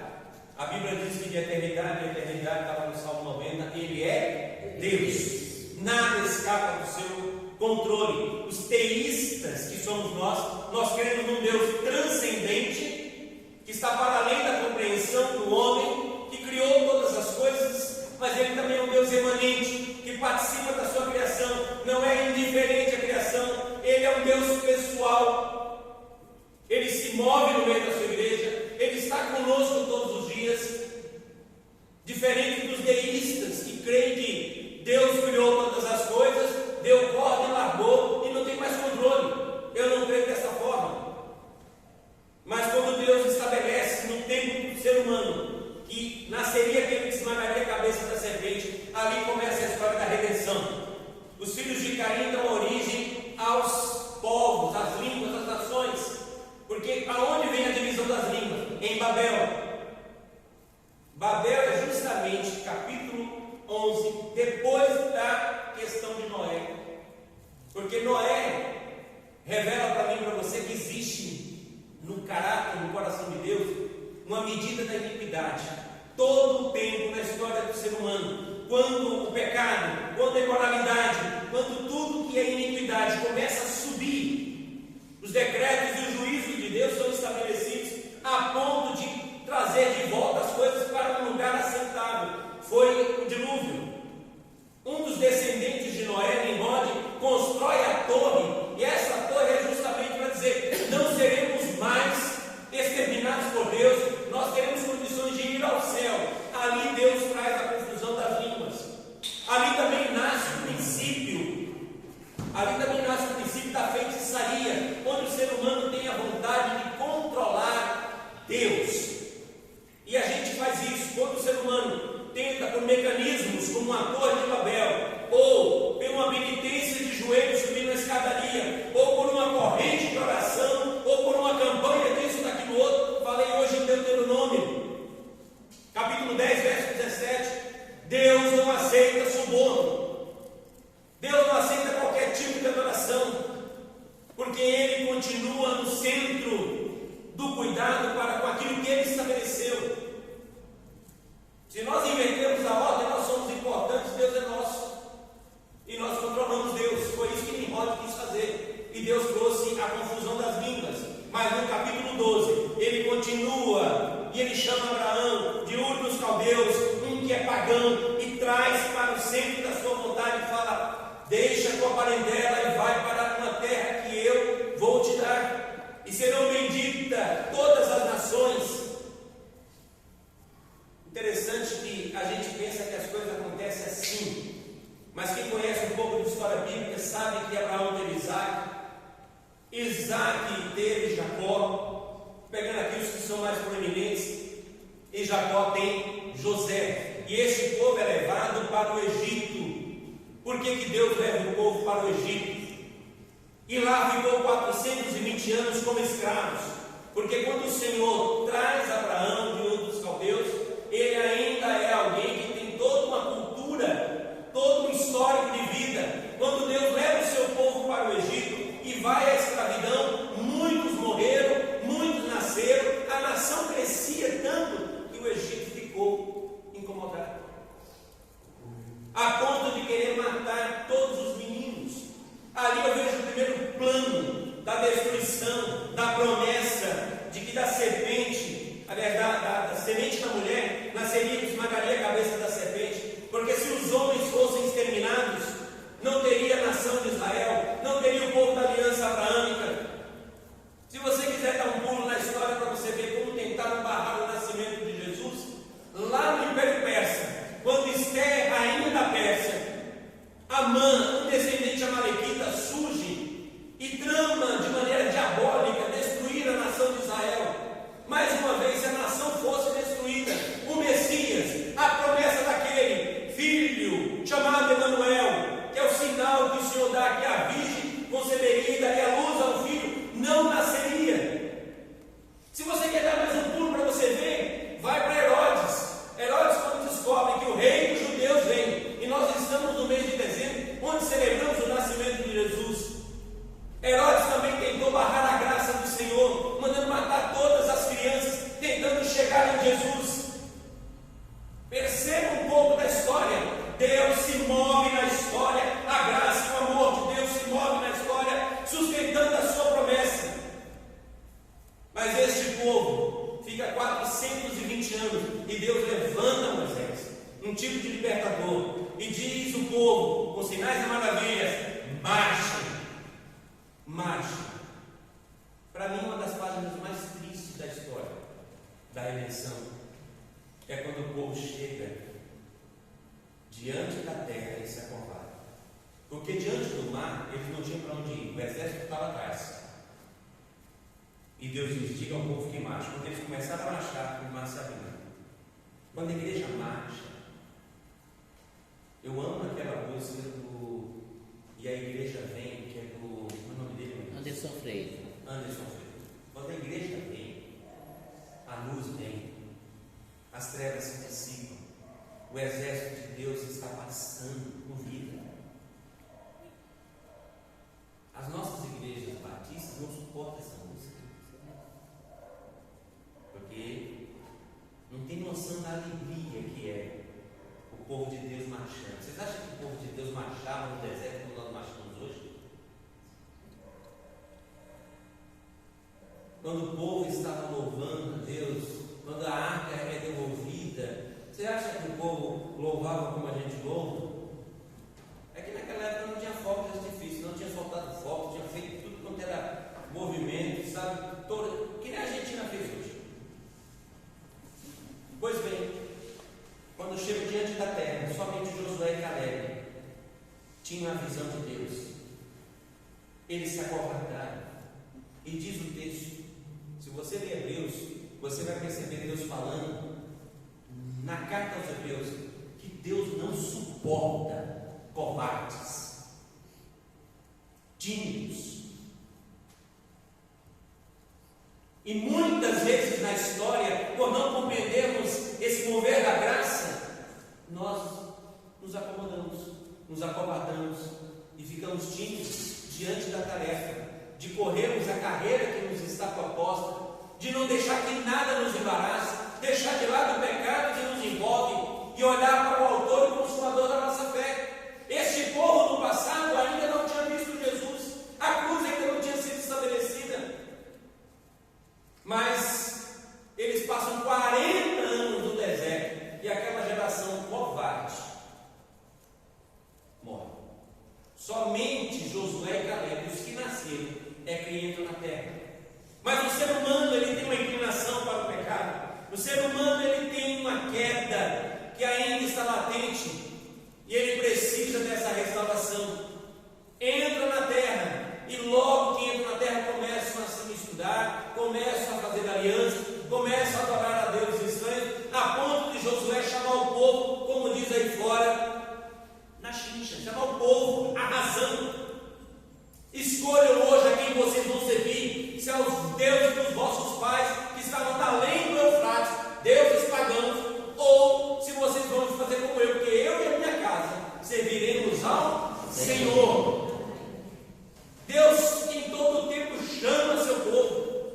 a Bíblia diz que de eternidade em eternidade, estava no Salmo 90, Ele é Deus, nada escapa do seu controle. Os teístas que somos nós cremos num Deus transcendente, que está para além da compreensão do homem, que criou todas as coisas, mas Ele também é um Deus emanente, que participa da sua criação, não é indiferente à criação. Ele é um Deus pessoal, Ele se move no meio da sua igreja, Ele está conosco todos os dias, diferente dos deístas que creem que Deus criou todas as coisas, deu corda e largou e não tem mais controle. Eu não creio dessa forma. Mas quando Deus estabelece no tempo do ser humano que nasceria aquele que esmagaria a cabeça da serpente, ali começa a história da redenção. Os filhos de Caim dão origem aos povos, às línguas, às nações. Porque aonde vem a divisão das línguas? Em Babel. Babel é justamente capítulo 11, depois da questão de Noé. Porque Noé revela para mim e para você que existe no caráter, no coração de Deus, uma medida da iniquidade. Todo o tempo na história do ser humano, quando o pecado, quando a imoralidade, quando tudo que é iniquidade começa a subir, os decretos e os juízos de Deus são estabelecidos a ponto de trazer de volta as coisas para um lugar aceitável. Foi o dilúvio. Um dos descendentes de Noé, Nimrod, constrói a torre, e essa torre é justamente para dizer: não seremos mais exterminados por Deus, nós teremos condições de ir ao céu. Ali Deus traz a confusão das línguas. Ali também nasce o princípio da feitiçaria, onde o ser humano tem a vontade de controlar Deus. E a gente faz isso quando o ser humano tenta, por mecanismos como uma torre de Babel, ou por uma penitência de joelhos subindo a escadaria, ou por uma corrente de oração, ou por uma campanha disso, daquilo outro. Falei hoje em Deuteronômio, capítulo 10, verso 17. Deus não aceita suborno. Deus não aceita qualquer tipo de adoração, porque Ele continua no centro do cuidado para com aquilo que Ele estabeleceu. Se nós invertermos a ordem, nós somos importantes, Deus é nosso, e nós controlamos Deus. Foi isso que Nimrod quis fazer, e Deus trouxe a confusão das línguas. Mas no capítulo 12, Ele continua, e Ele chama Abraão de Ur dos Caldeus, um que é pagão, e traz para o centro da sua vontade e fala: deixa a tua parentela e vai para uma terra que eu vou te dar, e serão benditas todas as nações. Interessante que a gente pensa que as coisas acontecem assim, mas quem conhece um pouco de história bíblica sabe que Abraão teve Isaac teve Jacó, pegando aqui os que são mais proeminentes, e Jacó tem José, e este povo é levado para o Egito. Por que Deus leva o povo para o Egito? E lá ficou 420 anos como escravos, porque quando o Senhor traz Abraão de Ur dos Caldeus, ele ainda é alguém que tem toda uma cultura, todo um histórico de vida. Quando Deus leva o seu povo para o Egito e vai à escravidão, muitos morreram, muitos nasceram, a nação crescia tanto que o Egito ficou incomodado, a ponto de querer matar todos os meninos. Ali eu vejo o primeiro plano da destruição, da promessa de que da serpente, da semente da mulher, nasceria e esmagaria a cabeça da serpente. Porque se os homens fossem exterminados, não teria a nação de Israel, não teria o povo da aliança abraâmica. Se você quiser dar um pulo na história para você ver como tentaram barrar o nascimento de Jesus, lá no Império Persa, quando Esther, rainha da Pérsia, Amã, um descendente amalequita, surge e trama de maneira diabólica destruir a nação de Israel. Mais uma vez, se a nação fosse destruída, Emanuel, que é o sinal que o Senhor dá, que a virgem conceberia e daria à luz a um filho, não nasceria. Se você quer dar mais um pulo para você ver, vai para Herodes. Herodes, quando descobre que o rei dos judeus vem, e nós estamos no mês de dezembro, onde celebramos o nascimento de Jesus, Herodes também tentou barrar a graça do Senhor, mandando matar todas as crianças, tentando chegar em Jesus. Perceba um pouco da história. Deus se move na história, a graça e o amor de Deus se move na história, sustentando a sua promessa. Mas este povo fica 420 anos e Deus levanta Moisés, um tipo de libertador, e diz o povo, com sinais e maravilhas: marchem, marchem. Para mim, uma das páginas mais tristes da história da redenção é quando o povo chega diante da terra e se acovarda. Porque diante do mar, eles não tinham para onde ir, o exército estava atrás. E Deus diz: diga ao povo que marche. Quando eles começaram a marchar, o mar se abriu. Quando a igreja marcha, eu amo aquela música do E a Igreja Vem, que é do. Como é o nome dele? Anderson Freire. Anderson Freire. Quando a igreja vem, a luz vem, as trevas se dissipam, o exército de Deus está passando com vida. As nossas igrejas batistas não suportam essa música, porque não tem noção da alegria que é o povo de Deus marchando. Vocês acham que o povo de Deus marchava no deserto como nós marchamos hoje? Quando o povo estava louvando a Deus, quando a arca é devolvida, você acha que o povo louvava como a gente louva? É que naquela época não tinha fogo de artifício, não tinha soltado fogo, tinha feito tudo quanto era movimento, sabe? Que nem a Argentina fez hoje. Pois bem, quando chegam diante da terra, somente Josué e Caleb tinham a visão de Deus. Eles se acovardaram. E diz o texto, se você ler Hebreus, você vai perceber Deus falando na carta aos Hebreus que Deus não suporta covardes, tímidos. E muitas vezes na história, por não compreendermos esse mover da graça, nós nos acomodamos, nos acovardamos e ficamos tímidos diante da tarefa de corrermos a carreira que nos está proposta, de não deixar que nada nos embarace, deixar de lado o pecado que nos envolve e olhar para o autor e consumador da nossa fé. Este povo no passado ainda não tinha visto Jesus, a cruz ainda não tinha sido estabelecida, mas eles passam 40 anos no deserto e aquela geração covarde morre. Somente Josué e Caleb, os que nasceram, é que entram na terra. Mas o ser humano, ele tem uma inclinação para o pecado. O ser humano, ele tem uma queda que ainda está latente e ele precisa dessa restauração. Entra na terra e logo que entra na terra começam a se misturar, começam a fazer aliança, começam a adorar a deuses estranhos, a ponto de Josué chamar o povo, como diz aí fora, na chincha, chamar o povo arrasando. Escolham hoje a quem vocês vão servir, se aos deuses dos vossos pais que estavam além do Eufrates, deuses pagãos, ou se vocês vão fazer como eu, porque eu e a minha casa serviremos ao Senhor. Deus em todo o tempo chama seu povo.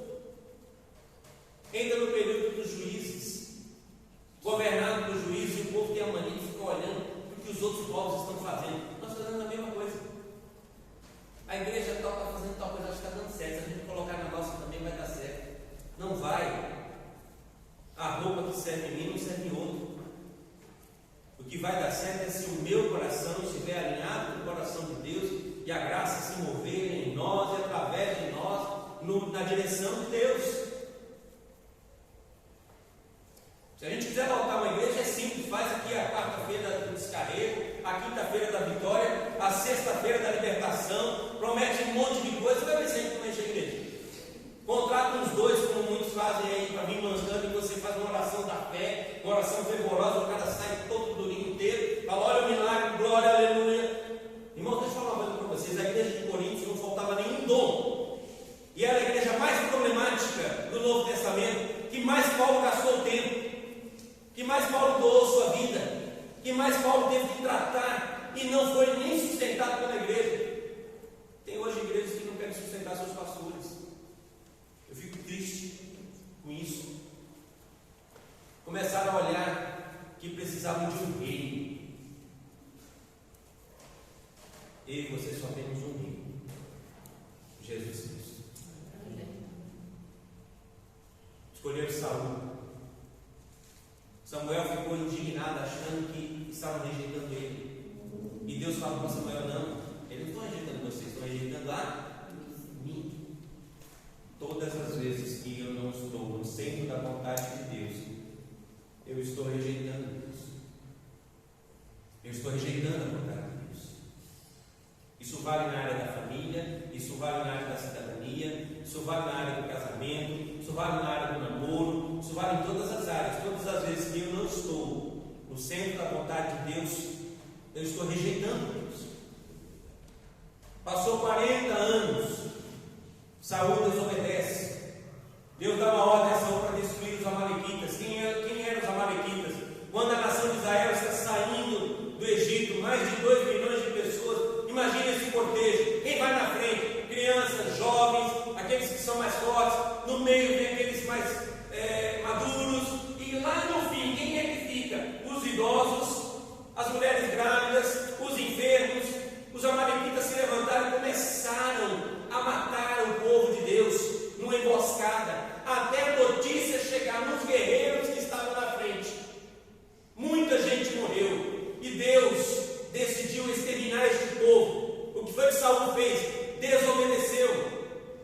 Ainda no período dos juízes, governado por juízes, e o povo tem a mania de ficar olhando o que os outros povos estão fazendo. Nós fazemos a mesma coisa. A igreja está fazendo tal coisa, acho que está dando certo. Se a gente colocar na nossa também vai dar certo. Não vai. A roupa que serve em mim não serve em outro. O que vai dar certo é se o meu coração estiver alinhado com o coração de Deus e a graça se mover em nós e através de nós na direção de Deus. Se a gente quiser voltar uma igreja, é simples, faz aqui a quarta-feira do descarrego, a quinta-feira da vitória, a sexta-feira da libertação, promete um monte de coisa, vai ver sempre como enche a igreja. Contrata uns dois, como muitos fazem aí, para vir mandando, e você faz uma oração da fé, uma oração fervorosa, o cara sai todo durinho inteiro, fala, olha o milagre, glória, aleluia, sustentado pela igreja. Tem hoje igrejas que não querem sustentar seus pastores. Eu fico triste com isso. Começaram a olhar que precisavam de um rei. Eu e você só temos um rei, Jesus Cristo. Escolheram Saul. Samuel ficou indignado, achando que estavam rejeitando ele. E Deus falou para Samuel: não, eles não estão rejeitando vocês, estão rejeitando a mim. Todas as vezes que eu não estou no centro da vontade de Deus, eu estou rejeitando Deus. Eu estou rejeitando a vontade de Deus. Isso vale na área da família, isso vale na área da cidadania, isso vale na área do casamento, isso vale na área do namoro, isso vale em todas as áreas. Todas as vezes que eu não estou no centro da vontade de Deus, eu estou rejeitando Deus. Passou 40 anos, Saul desobedece. Deus dá uma ordem a Saul para destruir os amalequitas. Quem eram os amalequitas? Quando a nação de Israel está saindo do Egito, mais de 2 milhões de pessoas, imagine esse cortejo. Quem vai na frente? Crianças, jovens, aqueles que são mais fortes. No meio vem aqueles mais maduros. E lá no fim, quem é que fica? Os idosos, as mulheres grávidas, os enfermos. Os amalequitas se levantaram e começaram a matar o povo de Deus numa emboscada, até a notícia chegar nos guerreiros que estavam na frente. Muita gente morreu e Deus decidiu exterminar este povo. O que foi que Saul fez? Desobedeceu.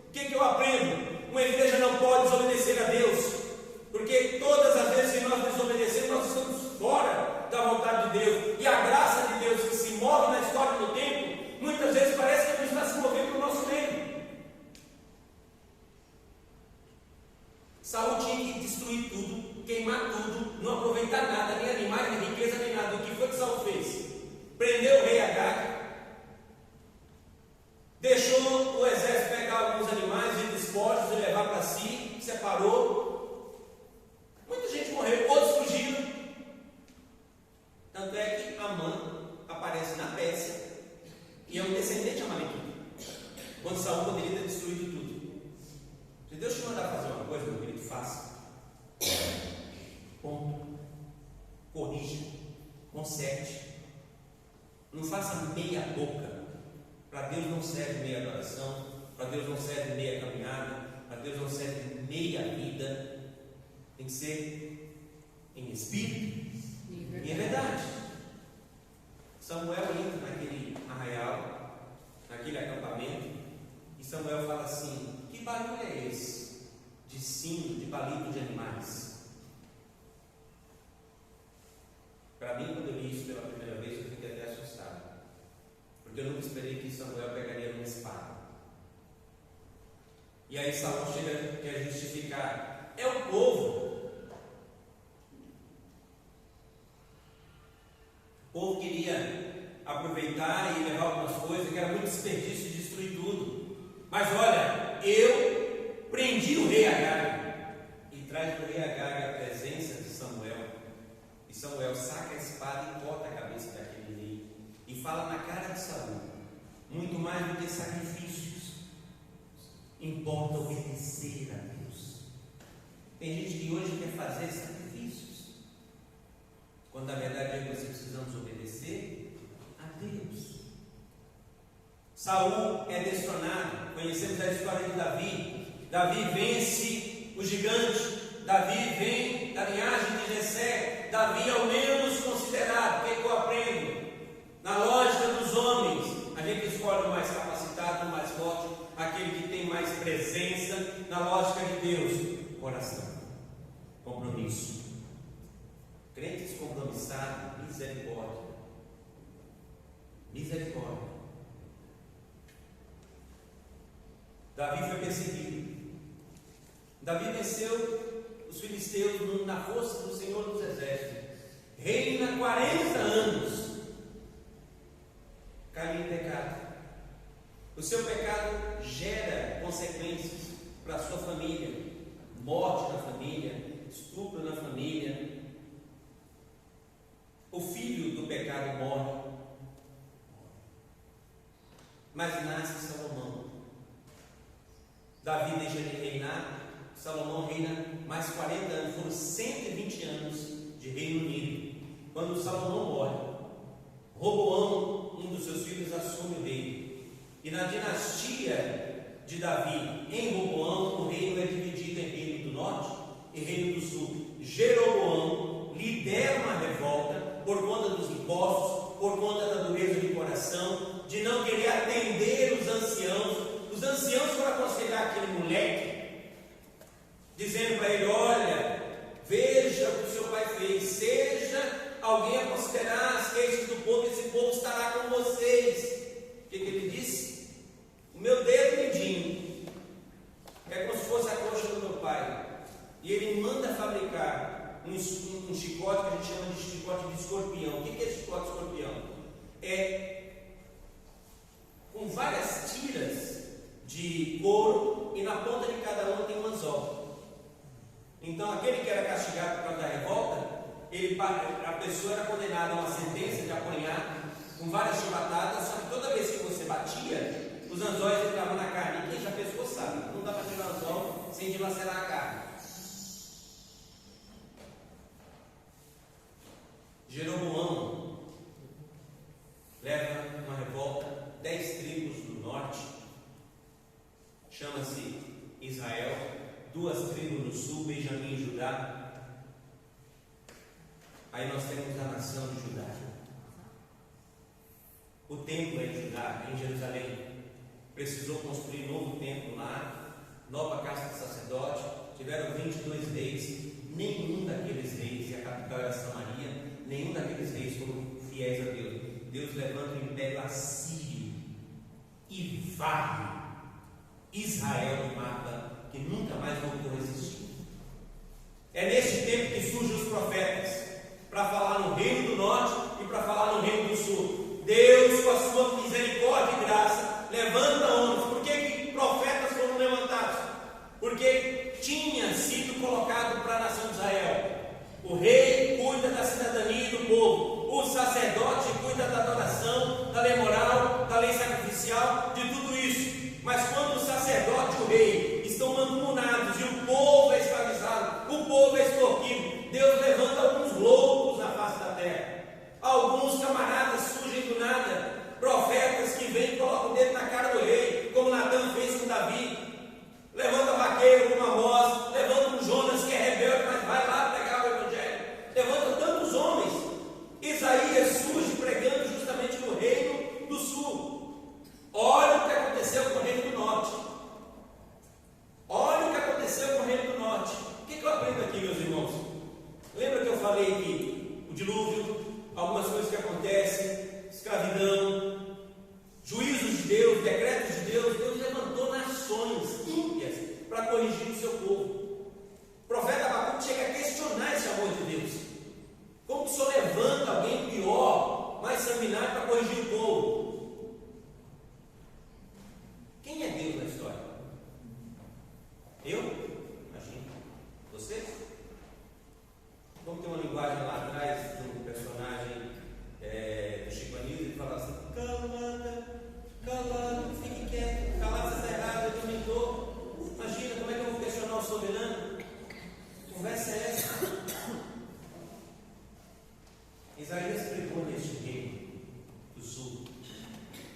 O que eu aprendo? Uma igreja não pode desobedecer a Deus, porque todas as vezes que nós desobedecemos, nós estamos fora da vontade de Deus. E a graça de Deus que se move na história do tempo, muitas vezes parece que não está se movendo para o nosso meio. Saul tinha que destruir tudo, queimar tudo, não aproveitar nada, nem animais, nem riqueza, nem nada. O que foi que Saul fez? Prendeu o rei Agag, deixou o exército pegar alguns animais e despojos e levar para si, separou. Muita gente morreu, outros fugiram. Tanto é que Amã aparece na Pérsia e é um descendente amalequita, quando Saul poderia ter destruído tudo. Se Deus te mandar fazer uma coisa, meu querido, faça. Ponto. Corrija. Conserte. Não faça meia boca. Para Deus não serve meia adoração. Para Deus não serve meia caminhada. Para Deus não serve meia vida. Tem que ser em espírito e em verdade. Samuel entra naquele arraial, naquele acampamento, e Samuel fala assim: que barulho é esse de sino, de palito de animais? Para mim, quando eu li isso pela primeira vez, eu fiquei até assustado, porque eu nunca esperei que Samuel pegaria uma espada. E aí Saul chega, quer justificar: é o povo. O povo queria aproveitar e levar algumas coisas, que era muito desperdício de destruir tudo. Mas olha, eu prendi o rei Agag. E traz para o rei Agag a presença de Samuel. E Samuel saca a espada e corta a cabeça daquele rei. E fala na cara de Saul: muito mais do que sacrifícios, importa obedecer a Deus. Tem gente que hoje quer fazer sacrifícios, quando na verdade nós precisamos obedecer a Deus. Saul é destronado. Conhecemos a história de Davi. Davi vence o gigante. Davi vem da linhagem de Jessé. Davi é o menos considerado. O que eu aprendo? Na lógica dos homens, a gente escolhe o mais capacitado, o mais forte, aquele que tem mais presença. Na lógica de Deus, coração, compromisso. Crente descompromissado, misericórdia. Misericórdia. Davi foi perseguido. Davi venceu os filisteus na força do Senhor dos Exércitos. Reina 40 anos. Caiu em pecado. O seu pecado gera consequências para a sua família. Morte na família, estupro na família. O filho do pecado morre. mas nasce Salomão. Davi deixa de reinar, Salomão reina mais 40 anos, foram 120 anos de reino unido. Quando Salomão morre, Roboão, um dos seus filhos, assume o reino. E na dinastia de Davi, em Roboão, o reino é dividido em reino do norte e reino do sul. Jeroboão lidera uma revolta por conta dos impostos, por conta da dureza de coração, de não querer atender os anciãos. Os anciãos foram aconselhar aquele moleque, dizendo para ele: olha, veja o que o seu pai fez, seja alguém a considerar as queixas do povo, esse povo estará com vocês. O que ele disse? O meu dedo mindinho é como se fosse a coxa do meu pai. E ele manda fabricar um chicote que a gente chama de chicote de escorpião. O que é chicote de escorpião? É com várias tiras de couro e na ponta de cada uma tem um anzol. Então aquele que era castigado por causa da revolta, a pessoa era condenada a uma sentença de apanhar com várias chibatadas, só que toda vez que você batia, os anzóis entravam na carne. E quem já pescou sabe, não dá para tirar o anzol sem dilacerar a carne. Jeroboão leva uma revolta, 10 tribos do norte, chama-se Israel, 2 tribos no sul, Benjamim e Judá. Aí nós temos a nação de Judá. O templo é em Judá, em Jerusalém. Precisou construir novo templo lá, nova casa de sacerdote. Tiveram 22 reis. Nenhum daqueles reis, e a capital era Samaria, nenhum daqueles reis foram fiéis a Deus. Deus levanta o império assírio e varre Israel do mapa, que nunca mais voltou a existir. É neste tempo que surgem os profetas, para falar no reino do norte e para falar no reino do sul. Deus, com a sua misericórdia e graça, levanta homens. Por que profetas foram levantados? Porque tinha sido colocado para a nação de Israel. O rei cuida da cidadania do povo, o sacerdote cuida da adoração, da lei moral, da lei sacrificial, de tudo isso. Mas quando o sacerdote e o rei estão mancomunados e o povo é escravizado, o povo é extorquido, Deus levanta alguns loucos na face da terra. Alguns camaradas surgem do nada, profetas que vêm e colocam o dedo na cara do rei, como Natan fez com Davi. Levanta vaqueiro como Amós, levanta um Jonas que é rebelde, mas vai lá pregar o evangelho. Levanta tantos homens. Isaías surge pregando justamente no reino do sul. Olha o que aconteceu com o reino do norte. Olha o que aconteceu com o reino do norte. O que eu aprendo aqui, meus irmãos? Lembra que eu falei que o dilúvio, algumas coisas que acontecem, escravidão, juízos de Deus, decretos de Deus, Deus levantou nações ímpias para corrigir o seu povo. O profeta Abacuque chega a questionar esse amor de Deus. Como que o Senhor levanta alguém pior, mais sanguinário, para corrigir o povo? Quem é Deus na história? Eu? Imagina. Vocês? Como tem uma linguagem lá atrás de um personagem do Chico Anísio, ele fala assim: calado, fique quieto, calado está errado, eu também estou. Imagina, como é que eu vou questionar o soberano? Que conversa é essa? Isaías pregou neste reino do sul.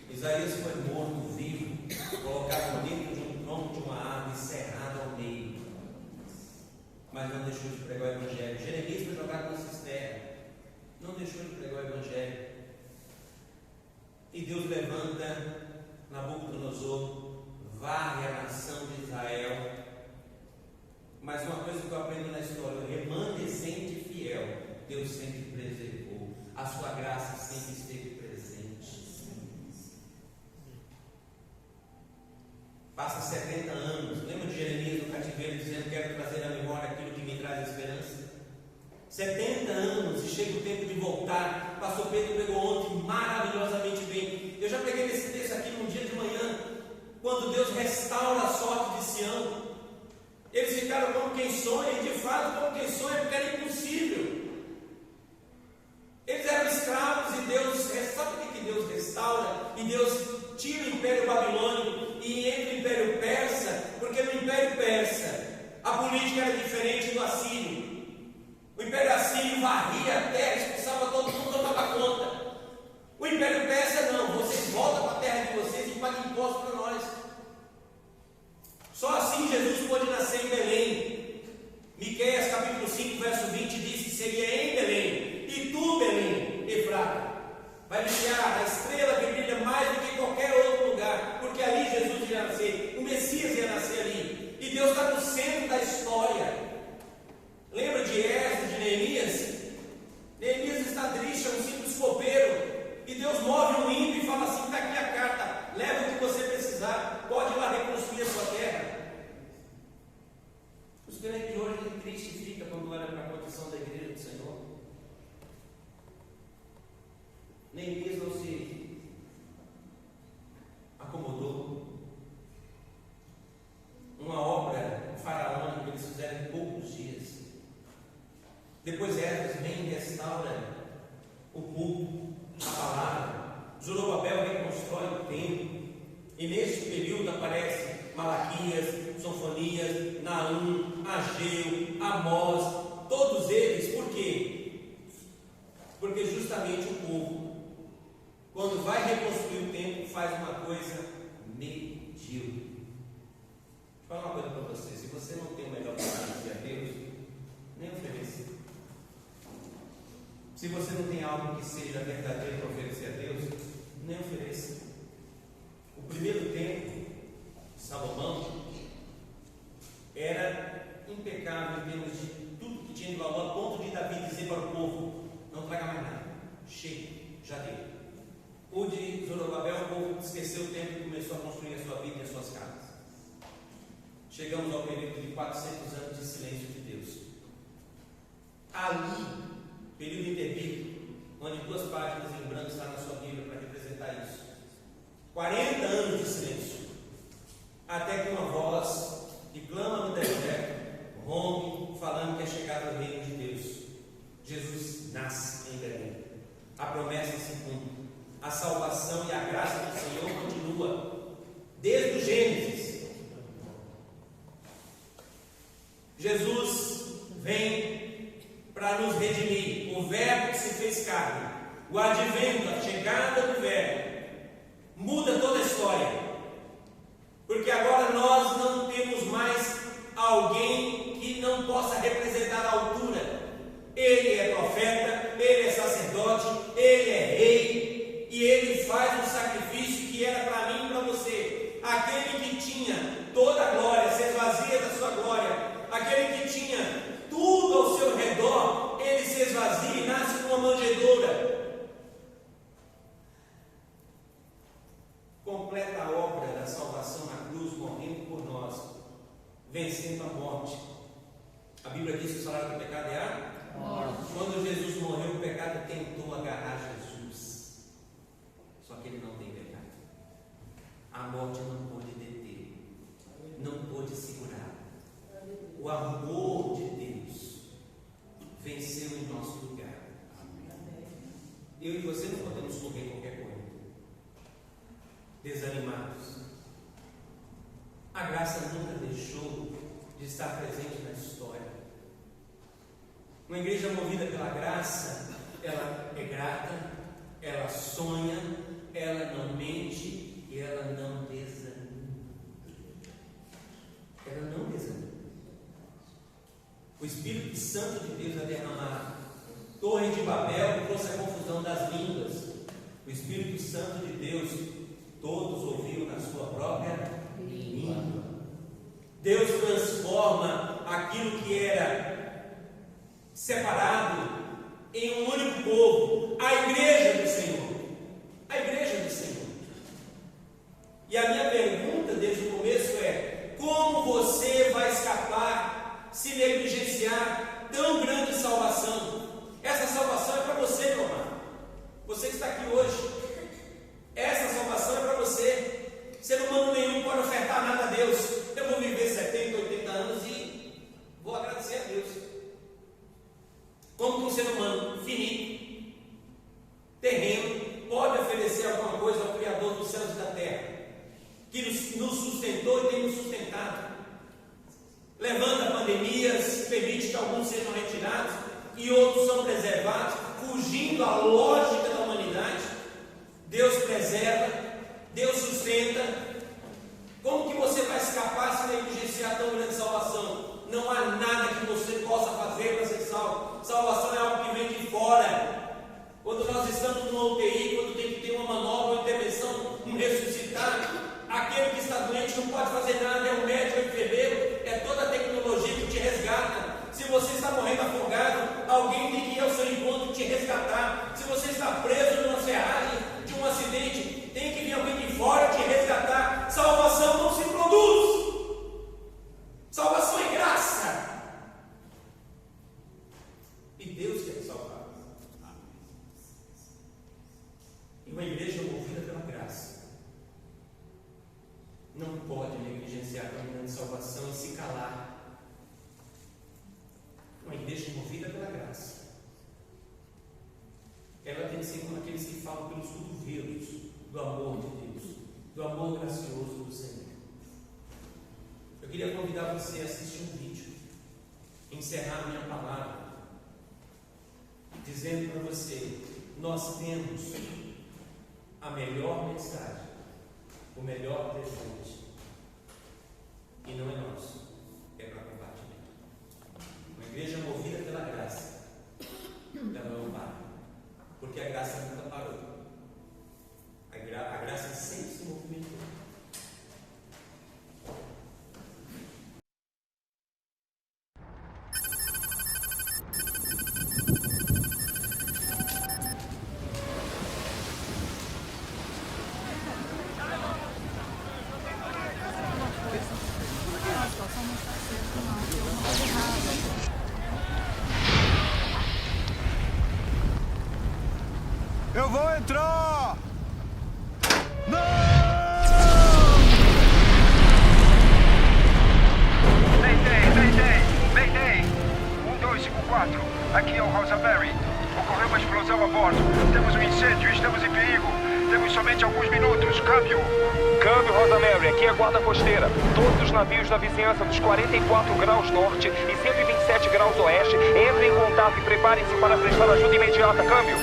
Isaías foi morto vivo, colocado dentro de um tronco de uma árvore, cerrado ao meio, mas não deixou de pregar o evangelho. Jeremias foi jogado na cisterna, não deixou de pregar o evangelho. E Deus levanta Nabucodonosor, varre a nação de Israel. Mas uma coisa que eu aprendo na história: o remanescente fiel, Deus sempre preservou, a sua graça sempre esteve presente. Passa 70 anos, lembra de Jeremias no cativeiro dizendo: quero trazer à memória aquilo que me traz esperança? 70 anos e chega o tempo de voltar. Pastor Pedro pregou ontem maravilhosamente bem. Eu já preguei esse texto aqui num dia de manhã, quando Deus restaura a sorte de Sião. Eles ficaram como quem sonha, e de fato como quem sonha, porque era impossível. Eles eram escravos e Deus, sabe o que Deus restaura e Deus tira o Império Babilônico e entra o Império Persa, porque no Império Persa a política era diferente do Assírio. O Império Assírio varria a terra, expulsava todo mundo, tomava conta. O Império Persa não, vocês voltam para a terra de vocês e pagam impostos para nós. Só assim Jesus pôde nascer em Belém. Miqueias capítulo 5, verso 20 diz que seria em Belém. E tu, Belém, Efrata, vai brilhar a estrela que brilha mais do que qualquer outro lugar, porque ali Jesus ia nascer, o Messias ia nascer ali. E Deus está no centro da história. Lembra de Esdras, de Neemias? Neemias está triste, é um simples copeiro. E Deus move um ímpio e fala assim: está aqui a carta, leva o que você precisar, pode ir lá reconstruir a sua terra. Os crentes hoje ele triste fica quando olha para a condição da igreja do Senhor. Neemias não se acomodou. Uma obra faraônica que eles fizeram em poucos dias. Depois Esdras vem e restaura o culto, a palavra. Zorobabel reconstrói o templo. E neste período aparece Malaquias, Sofonias, Naum, Ageu, Amós, todos eles. Por quê? Porque justamente o povo, quando vai reconstruir o templo, faz uma coisa medíocre. Vou falar uma coisa para você: se você não tem o melhor para agradecer a Deus, nem ofereça. Se você não tem algo que seja verdadeiro para oferecer a Deus, nem ofereça. O primeiro templo de Salomão era impecável em termos de tudo que tinha de valor, a ponto de Davi dizer para o povo: não traga mais nada, chega, já deu. O de Zorobabel, o povo esqueceu o tempo e começou a construir a sua vida e as suas casas. Chegamos ao período de 400 anos de silêncio de Deus. Ali, período interbíblico, onde 2 páginas em branco está na sua Bíblia para representar isso. 40 anos de silêncio, até que uma voz que clama no deserto rompe, falando que é chegado o reino de Deus. Jesus nasce em Belém. A promessa se cumpre. A salvação e a graça do Senhor continua desde o Gênesis. Jesus vem para nos redimir. O Verbo que se fez carne, o advento, a chegada do Verbo, muda toda a história, porque agora nós não temos mais alguém que não possa representar a altura. Ele é profeta, ele é sacerdote, ele é rei, e ele faz um sacrifício que era para mim e para você. Aquele que tinha toda a glória, se esvazia da sua glória. Aquele que tinha tudo ao seu redor, ele se esvazia e nasce numa manjedoura. Completa a obra da salvação na cruz, morrendo por nós, vencendo a morte. A Bíblia diz que o salário do pecado é a morte. Quando Jesus morreu, o pecado tentou agarrar Jesus, só que ele não tem pecado. A morte não pôde deter, não pôde segurar. O amor de Deus venceu em nosso lugar. Eu e você não podemos correr qualquer coisa, desanimados. A graça nunca deixou de estar presente na história. Uma igreja movida pela graça, ela é grata, ela sonha, ela não mente e ela não desanima. Ela não desanima. O Espírito Santo de Deus é derramado. Torre de Babel trouxe a confusão das línguas. O Espírito Santo de Deus, todos ouviram na sua própria língua. Deus transforma aquilo que era separado em um único povo, a igreja do Senhor. A igreja do Senhor. E a minha pergunta desde o começo é: como você vai escapar se negligenciar tão grande salvação? Essa salvação é para você, meu amado. Você que está aqui hoje, essa salvação é para você. Ser humano nenhum pode ofertar nada a Deus. Eu vou viver 70, 80 anos e vou agradecer a Deus. Como que um ser humano finito, terreno, pode oferecer alguma coisa ao Criador do nos sustentou e tem nos sustentado. Levanta pandemias, permite que alguns sejam retirados e outros são preservados, fugindo à lógica da humanidade. Deus preserva, Deus sustenta. Como que você vai escapar se negligenciar tão grande salvação? Não há nada que você possa fazer para ser salvo. Salvação é algo que vem de fora. Quando nós estamos no UTI, quando tem que ter uma manobra, uma intervenção, um ressuscitar, aquele que está doente não pode fazer nada, é o médico, é o enfermeiro, é toda a tecnologia que te resgata. Se você está morrendo afogado, alguém tem que ir ao seu encontro e te resgatar. Se você está preso numa serragem de um acidente, tem que vir alguém de fora te resgatar. Salvação não se produz. Salvação é graça. E Deus quer salvar. E uma igreja movida pela graça não pode negligenciar a grande salvação e se calar. Uma igreja movida pela graça, ela tem que ser como aqueles que falam pelos cotovelos do amor de Deus, do amor gracioso do Senhor. Eu queria convidar você a assistir um vídeo, encerrar minha palavra, dizendo para você: nós temos a melhor mensagem, o melhor presente, e não é nosso, é para compartilhar. Uma igreja movida pela graça, ela não para, porque a graça nunca parou. A graça sempre se movimentou. Eu vou entrar! Não! Mayday! 1254, aqui é o Rosemary. Ocorreu uma explosão a bordo. Temos um incêndio, estamos em perigo. Temos somente alguns minutos. Câmbio, Rosemary, aqui é a guarda costeira. Todos os navios da vizinhança dos 44 graus norte e 127 graus oeste entrem em contato e preparem-se para prestar ajuda imediata. Câmbio.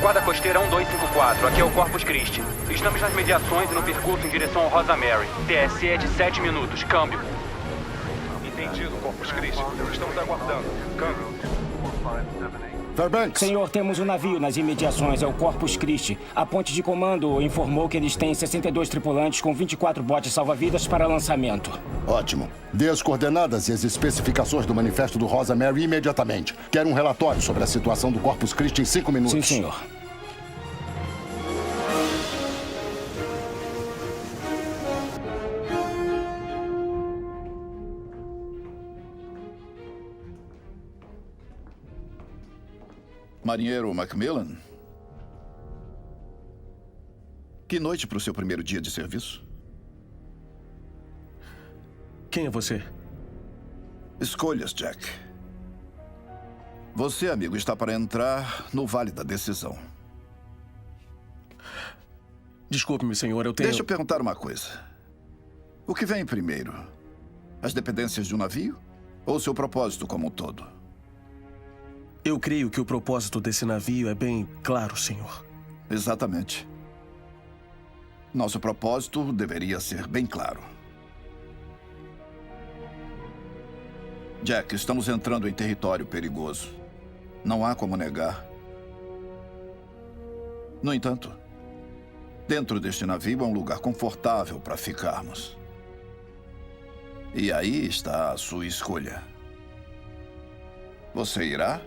Guarda costeira 1254, aqui é o Corpus Christi. Estamos nas mediações e no percurso em direção ao Rosemary. TSE é de 7 minutos. Câmbio. Entendido, Corpus Christi. Estamos aguardando. Câmbio. Fairbanks. Senhor, temos um navio nas imediações, é o Corpus Christi. A ponte de comando informou que eles têm 62 tripulantes com 24 botes salva-vidas para lançamento. Ótimo. Dê as coordenadas e as especificações do manifesto do Rosemary imediatamente. Quero um relatório sobre a situação do Corpus Christi em 5 minutos. Sim, senhor. Marinheiro Macmillan? Que noite para o seu primeiro dia de serviço? Quem é você? Escolhas, Jack. Você, amigo, está para entrar no Vale da Decisão. Desculpe-me, senhor, eu tenho... Deixa eu perguntar uma coisa. O que vem primeiro? As dependências de um navio? Ou seu propósito como um todo? Eu creio que o propósito desse navio é bem claro, senhor. Exatamente. Nosso propósito deveria ser bem claro. Jack, estamos entrando em território perigoso. Não há como negar. No entanto, dentro deste navio é um lugar confortável para ficarmos. E aí está a sua escolha. Você irá?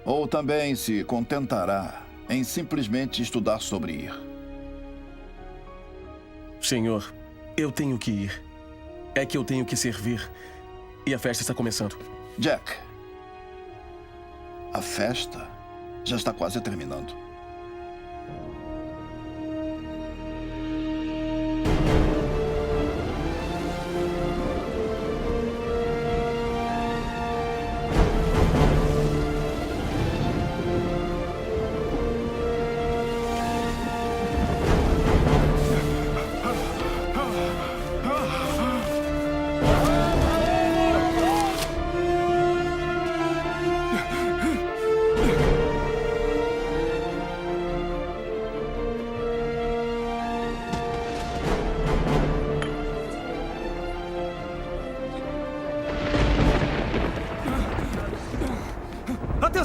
Ou também se contentará em simplesmente estudar sobre ir? Senhor, eu tenho que ir. É que eu tenho que servir. E a festa está começando. Jack, a festa já está quase terminando.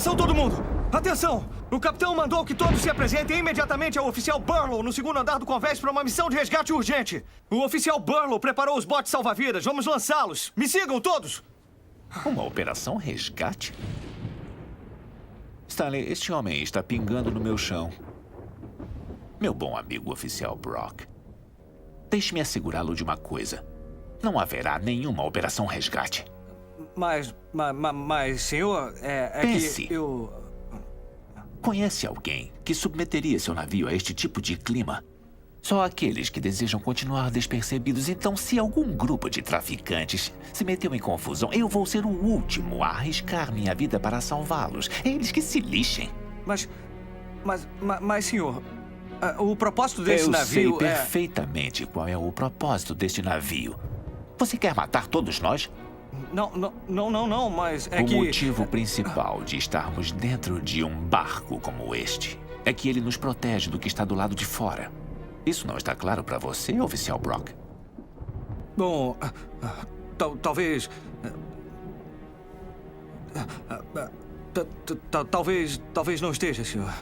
Atenção, todo mundo! Atenção! O capitão mandou que todos se apresentem imediatamente ao oficial Burlow no segundo andar do convés para uma missão de resgate urgente. O oficial Burlow preparou os botes salva-vidas. Vamos lançá-los. Me sigam todos! Uma operação resgate? Stanley, este homem está pingando no meu chão. Meu bom amigo oficial Brock, deixe-me assegurá-lo de uma coisa. Não haverá nenhuma operação resgate. Mas senhor, Pense. que eu... Conhece alguém que submeteria seu navio a este tipo de clima? Só aqueles que desejam continuar despercebidos. Então, se algum grupo de traficantes se meteu em confusão, eu vou ser o último a arriscar minha vida para salvá-los. Eles que se lixem. Mas, senhor, o propósito desse navio Eu sei perfeitamente qual é o propósito deste navio. Você quer matar todos nós? Não, mas é que... O motivo principal de estarmos dentro de um barco como este é que ele nos protege do que está do lado de fora. Isso não está claro para você, oficial Brock? Bom, talvez... Talvez não esteja, senhor.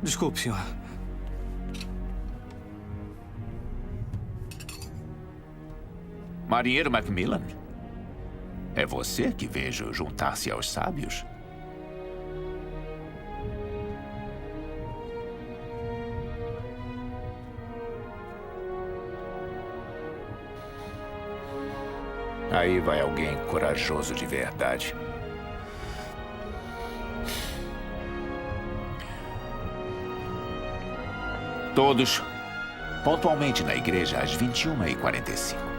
Desculpe, senhor. Marinheiro Macmillan? É você que vejo juntar-se aos sábios? Aí vai alguém corajoso de verdade. Todos, pontualmente na igreja às 21h45.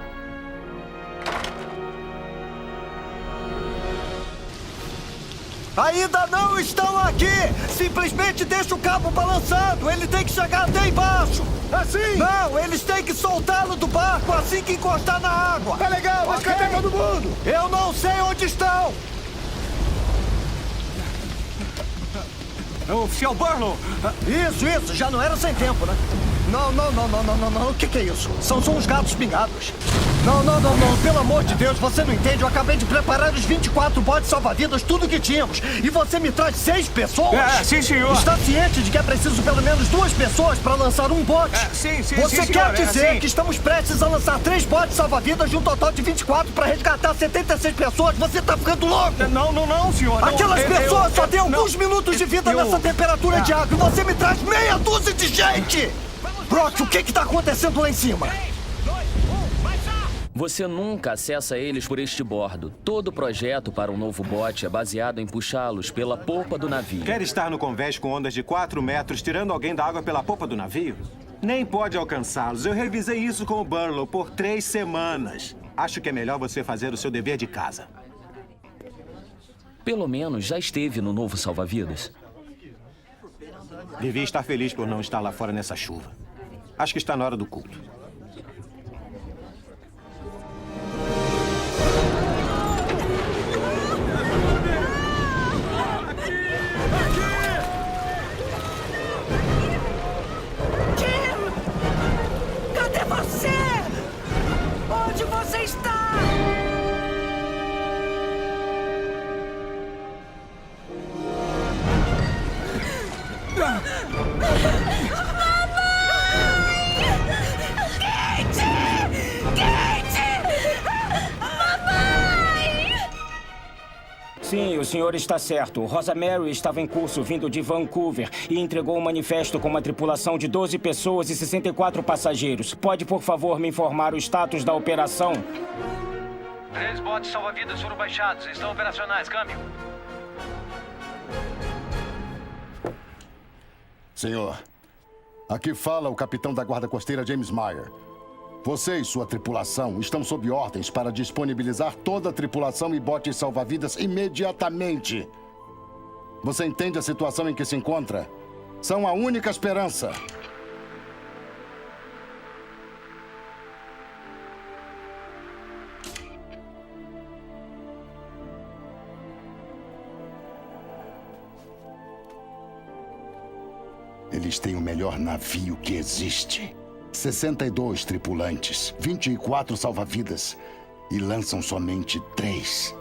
Ainda não estão aqui! Simplesmente deixa o cabo balançando! Ele tem que chegar até embaixo! Assim? Não, eles têm que soltá-lo do barco assim que encostar na água! Tá legal, mas cadê todo mundo? Eu não sei onde estão! Oficial Burlow! Isso, já não era sem tempo, né? Não, o que é isso? São os gatos pingados. Não, pelo amor de Deus, você não entende? Eu acabei de preparar os 24 botes salva-vidas, tudo que tínhamos. E você me traz 6 pessoas? Sim, senhor. Está ciente de que é preciso pelo menos 2 pessoas para lançar um bote? Sim, Você quer dizer que estamos prestes a lançar 3 botes salva-vidas de um total de 24 para resgatar 76 pessoas? Você está ficando louco? Não, senhor. Aquelas pessoas só têm alguns minutos de vida nessa temperatura de água e você me traz meia dúzia de gente! Brock, o que está acontecendo lá em cima? Você nunca acessa eles por este bordo. Todo o projeto para um novo bote é baseado em puxá-los pela polpa do navio. Quer estar no convés com ondas de 4 metros, tirando alguém da água pela polpa do navio? Nem pode alcançá-los. Eu revisei isso com o Burlow por 3 semanas. Acho que é melhor você fazer o seu dever de casa. Pelo menos já esteve no novo salva-vidas. Devia estar feliz por não estar lá fora nessa chuva. Acho que está na hora do culto. Cadê você? Onde você está? Sim, o senhor está certo. Rosa Mary estava em curso vindo de Vancouver e entregou um manifesto com uma tripulação de 12 pessoas e 64 passageiros. Pode, por favor, me informar o status da operação? 3 botes salva-vidas foram baixados. Estão operacionais. Câmbio. Senhor, aqui fala o capitão da Guarda Costeira James Meyer. Você e sua tripulação estão sob ordens para disponibilizar toda a tripulação e botes salva-vidas imediatamente. Você entende a situação em que se encontra? São a única esperança. Eles têm o melhor navio que existe. 62 tripulantes, 24 salva-vidas e lançam somente 3.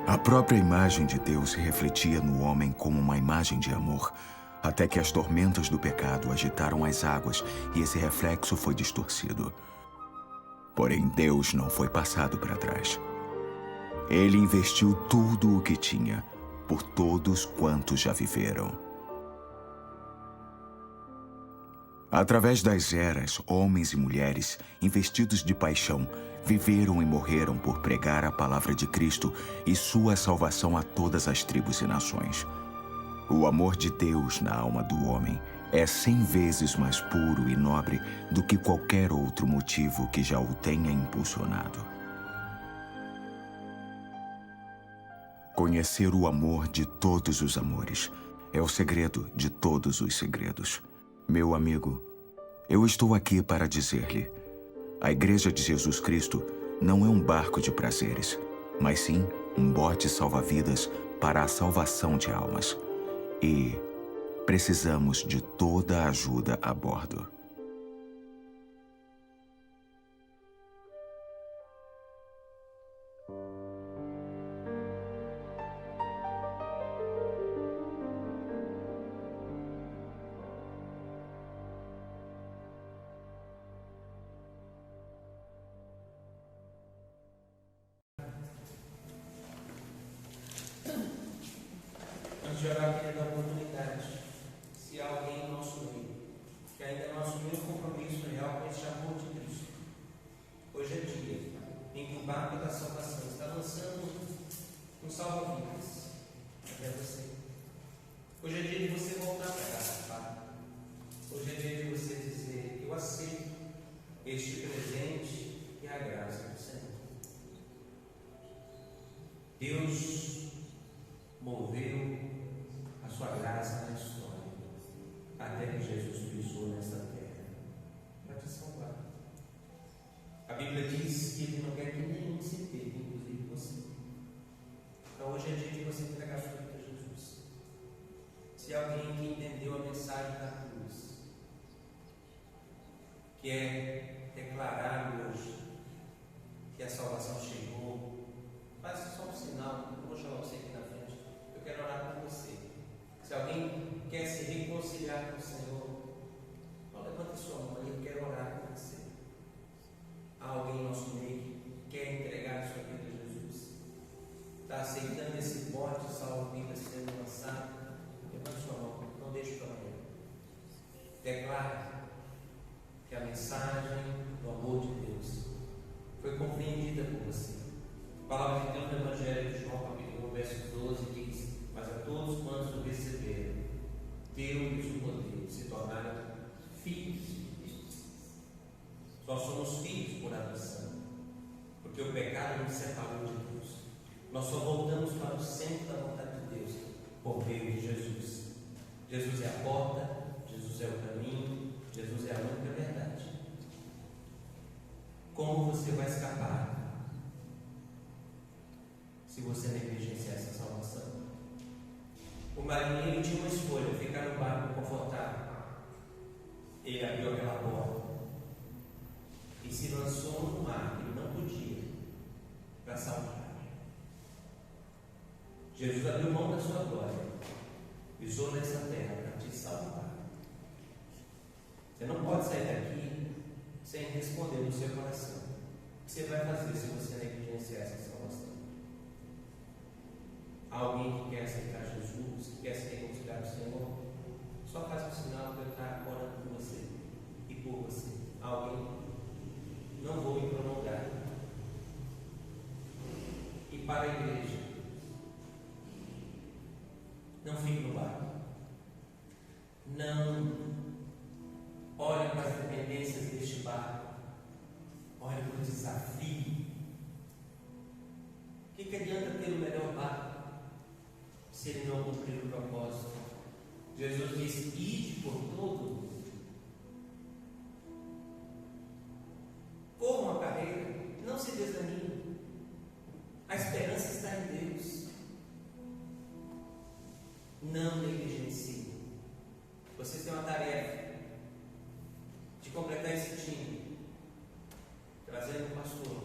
A própria imagem de Deus se refletia no homem como uma imagem de amor, até que as tormentas do pecado agitaram as águas e esse reflexo foi distorcido. Porém, Deus não foi passado para trás. Ele investiu tudo o que tinha por todos quantos já viveram. Através das eras, homens e mulheres, investidos de paixão, viveram e morreram por pregar a palavra de Cristo e sua salvação a todas as tribos e nações. O amor de Deus na alma do homem é 100 vezes mais puro e nobre do que qualquer outro motivo que já o tenha impulsionado. Conhecer o amor de todos os amores é o segredo de todos os segredos. Meu amigo, eu estou aqui para dizer-lhe: a Igreja de Jesus Cristo não é um barco de prazeres, mas sim um bote salva-vidas para a salvação de almas. E precisamos de toda a ajuda a bordo. Antes de orar, eu queria dar oportunidade. Se há alguém no nosso meio que ainda não assumiu um compromisso real com esse amor de Cristo, hoje é dia em que o barco da salvação está lançando um salva-vidas até você. Hoje é dia de você voltar para casa, Pai. Hoje é dia de você dizer: eu aceito este presente e a graça do Senhor. Deus moveu a sua graça na história, até que Jesus pisou nessa terra para te salvar. A Bíblia diz que Ele não quer que nenhum se perca, inclusive você. Então hoje é dia de você entregar sua vida a Jesus. Se alguém que entendeu a mensagem da cruz quer declarar hoje que a salvação chegou, faz só um sinal. Eu vou chamar você aqui na frente. Eu quero orar por você. Se alguém quer se reconciliar com o Senhor, então levanta sua mão e eu quero orar por você. Há alguém no nosso meio que quer entregar a sua vida a Jesus? Está aceitando esse bote salva-vidas sendo lançado? Levanta sua mão, não deixe para amanhã. Declara que a mensagem do amor de Deus foi compreendida por você. A palavra de Deus no Evangelho de João, capítulo 1, verso 12, diz: mas a todos quantos o receberam, deu-lhes o poder de se tornarem filhos de Deus. Nós somos filhos por adoção, porque o pecado nos separou de Deus. Nós só voltamos para o centro da vontade de Deus por meio de Jesus. Jesus é a porta, Jesus é o caminho, Jesus é a única verdade. Como você vai escapar se você negligenciar essa salvação? O marinheiro tinha uma escolha: ficar no barco confortável. Ele abriu aquela porta e se lançou no mar que ele não podia para salvar. Jesus abriu mão da sua glória, pisou nessa terra para te salvar. Você não pode sair daqui sem responder no seu coração o que você vai fazer se você negligenciar essa salvação. Alguém que quer aceitar Jesus, que quer se reconciliar com o Senhor, só faz um sinal para eu estar orando por você e por você. Alguém? Não vou me prolongar. E para a igreja, não fique no barco. Não olhe para as dependências deste barco. Olhe para o desafio. O que adianta ter o melhor barco se ele não cumprir o propósito? Jesus disse: ide por todo o mundo. Corra uma carreira, não se desanime. A esperança está em Deus. Não negligencie. Vocês têm uma tarefa de completar esse time, trazendo o pastor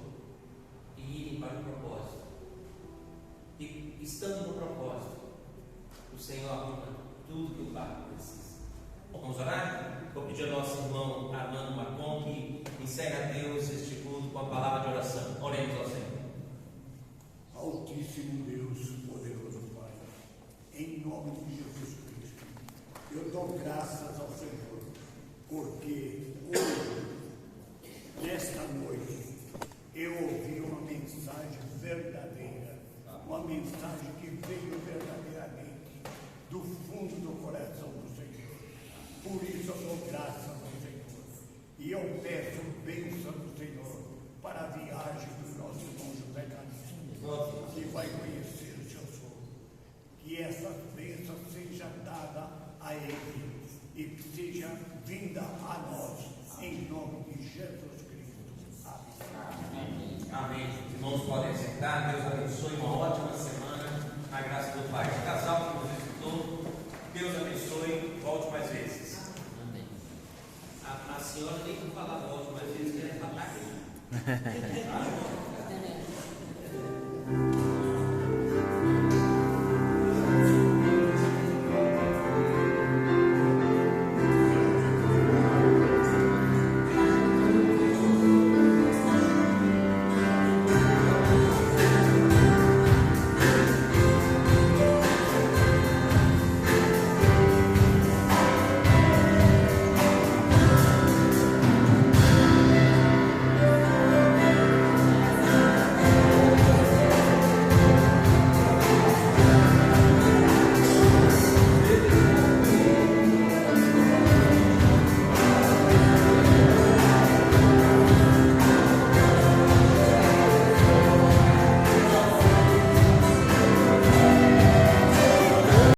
e irem para o propósito. E estando no propósito, o Senhor arruma tudo que o barco precisa. Vamos orar? Vou pedir ao nosso irmão Armando Marcon que encerre a Deus este culto com a palavra de oração. Oremos ao Senhor. Altíssimo Deus, poderoso Pai, em nome de Jesus Cristo, eu dou graças ao Senhor, porque hoje, nesta noite, eu ouvi uma mensagem verdadeira, uma mensagem que veio verdadeiramente do fundo do coração do Senhor. Por isso eu dou graças ao Senhor. E eu peço bênção do Senhor para a viagem do nosso irmão José Carlos, que vai conhecer o seu sogro. Que essa bênção seja dada a ele e que seja vinda a nós, em nome de Jesus Cristo. Amém. Amém. Os irmãos podem sentar. Deus abençoe. Uma ótima semana na graça do Pai. O casal que nos visitou, Deus abençoe. Volte mais vezes. Amém. A senhora tem que falar volte mais vezes, que ela está aqui.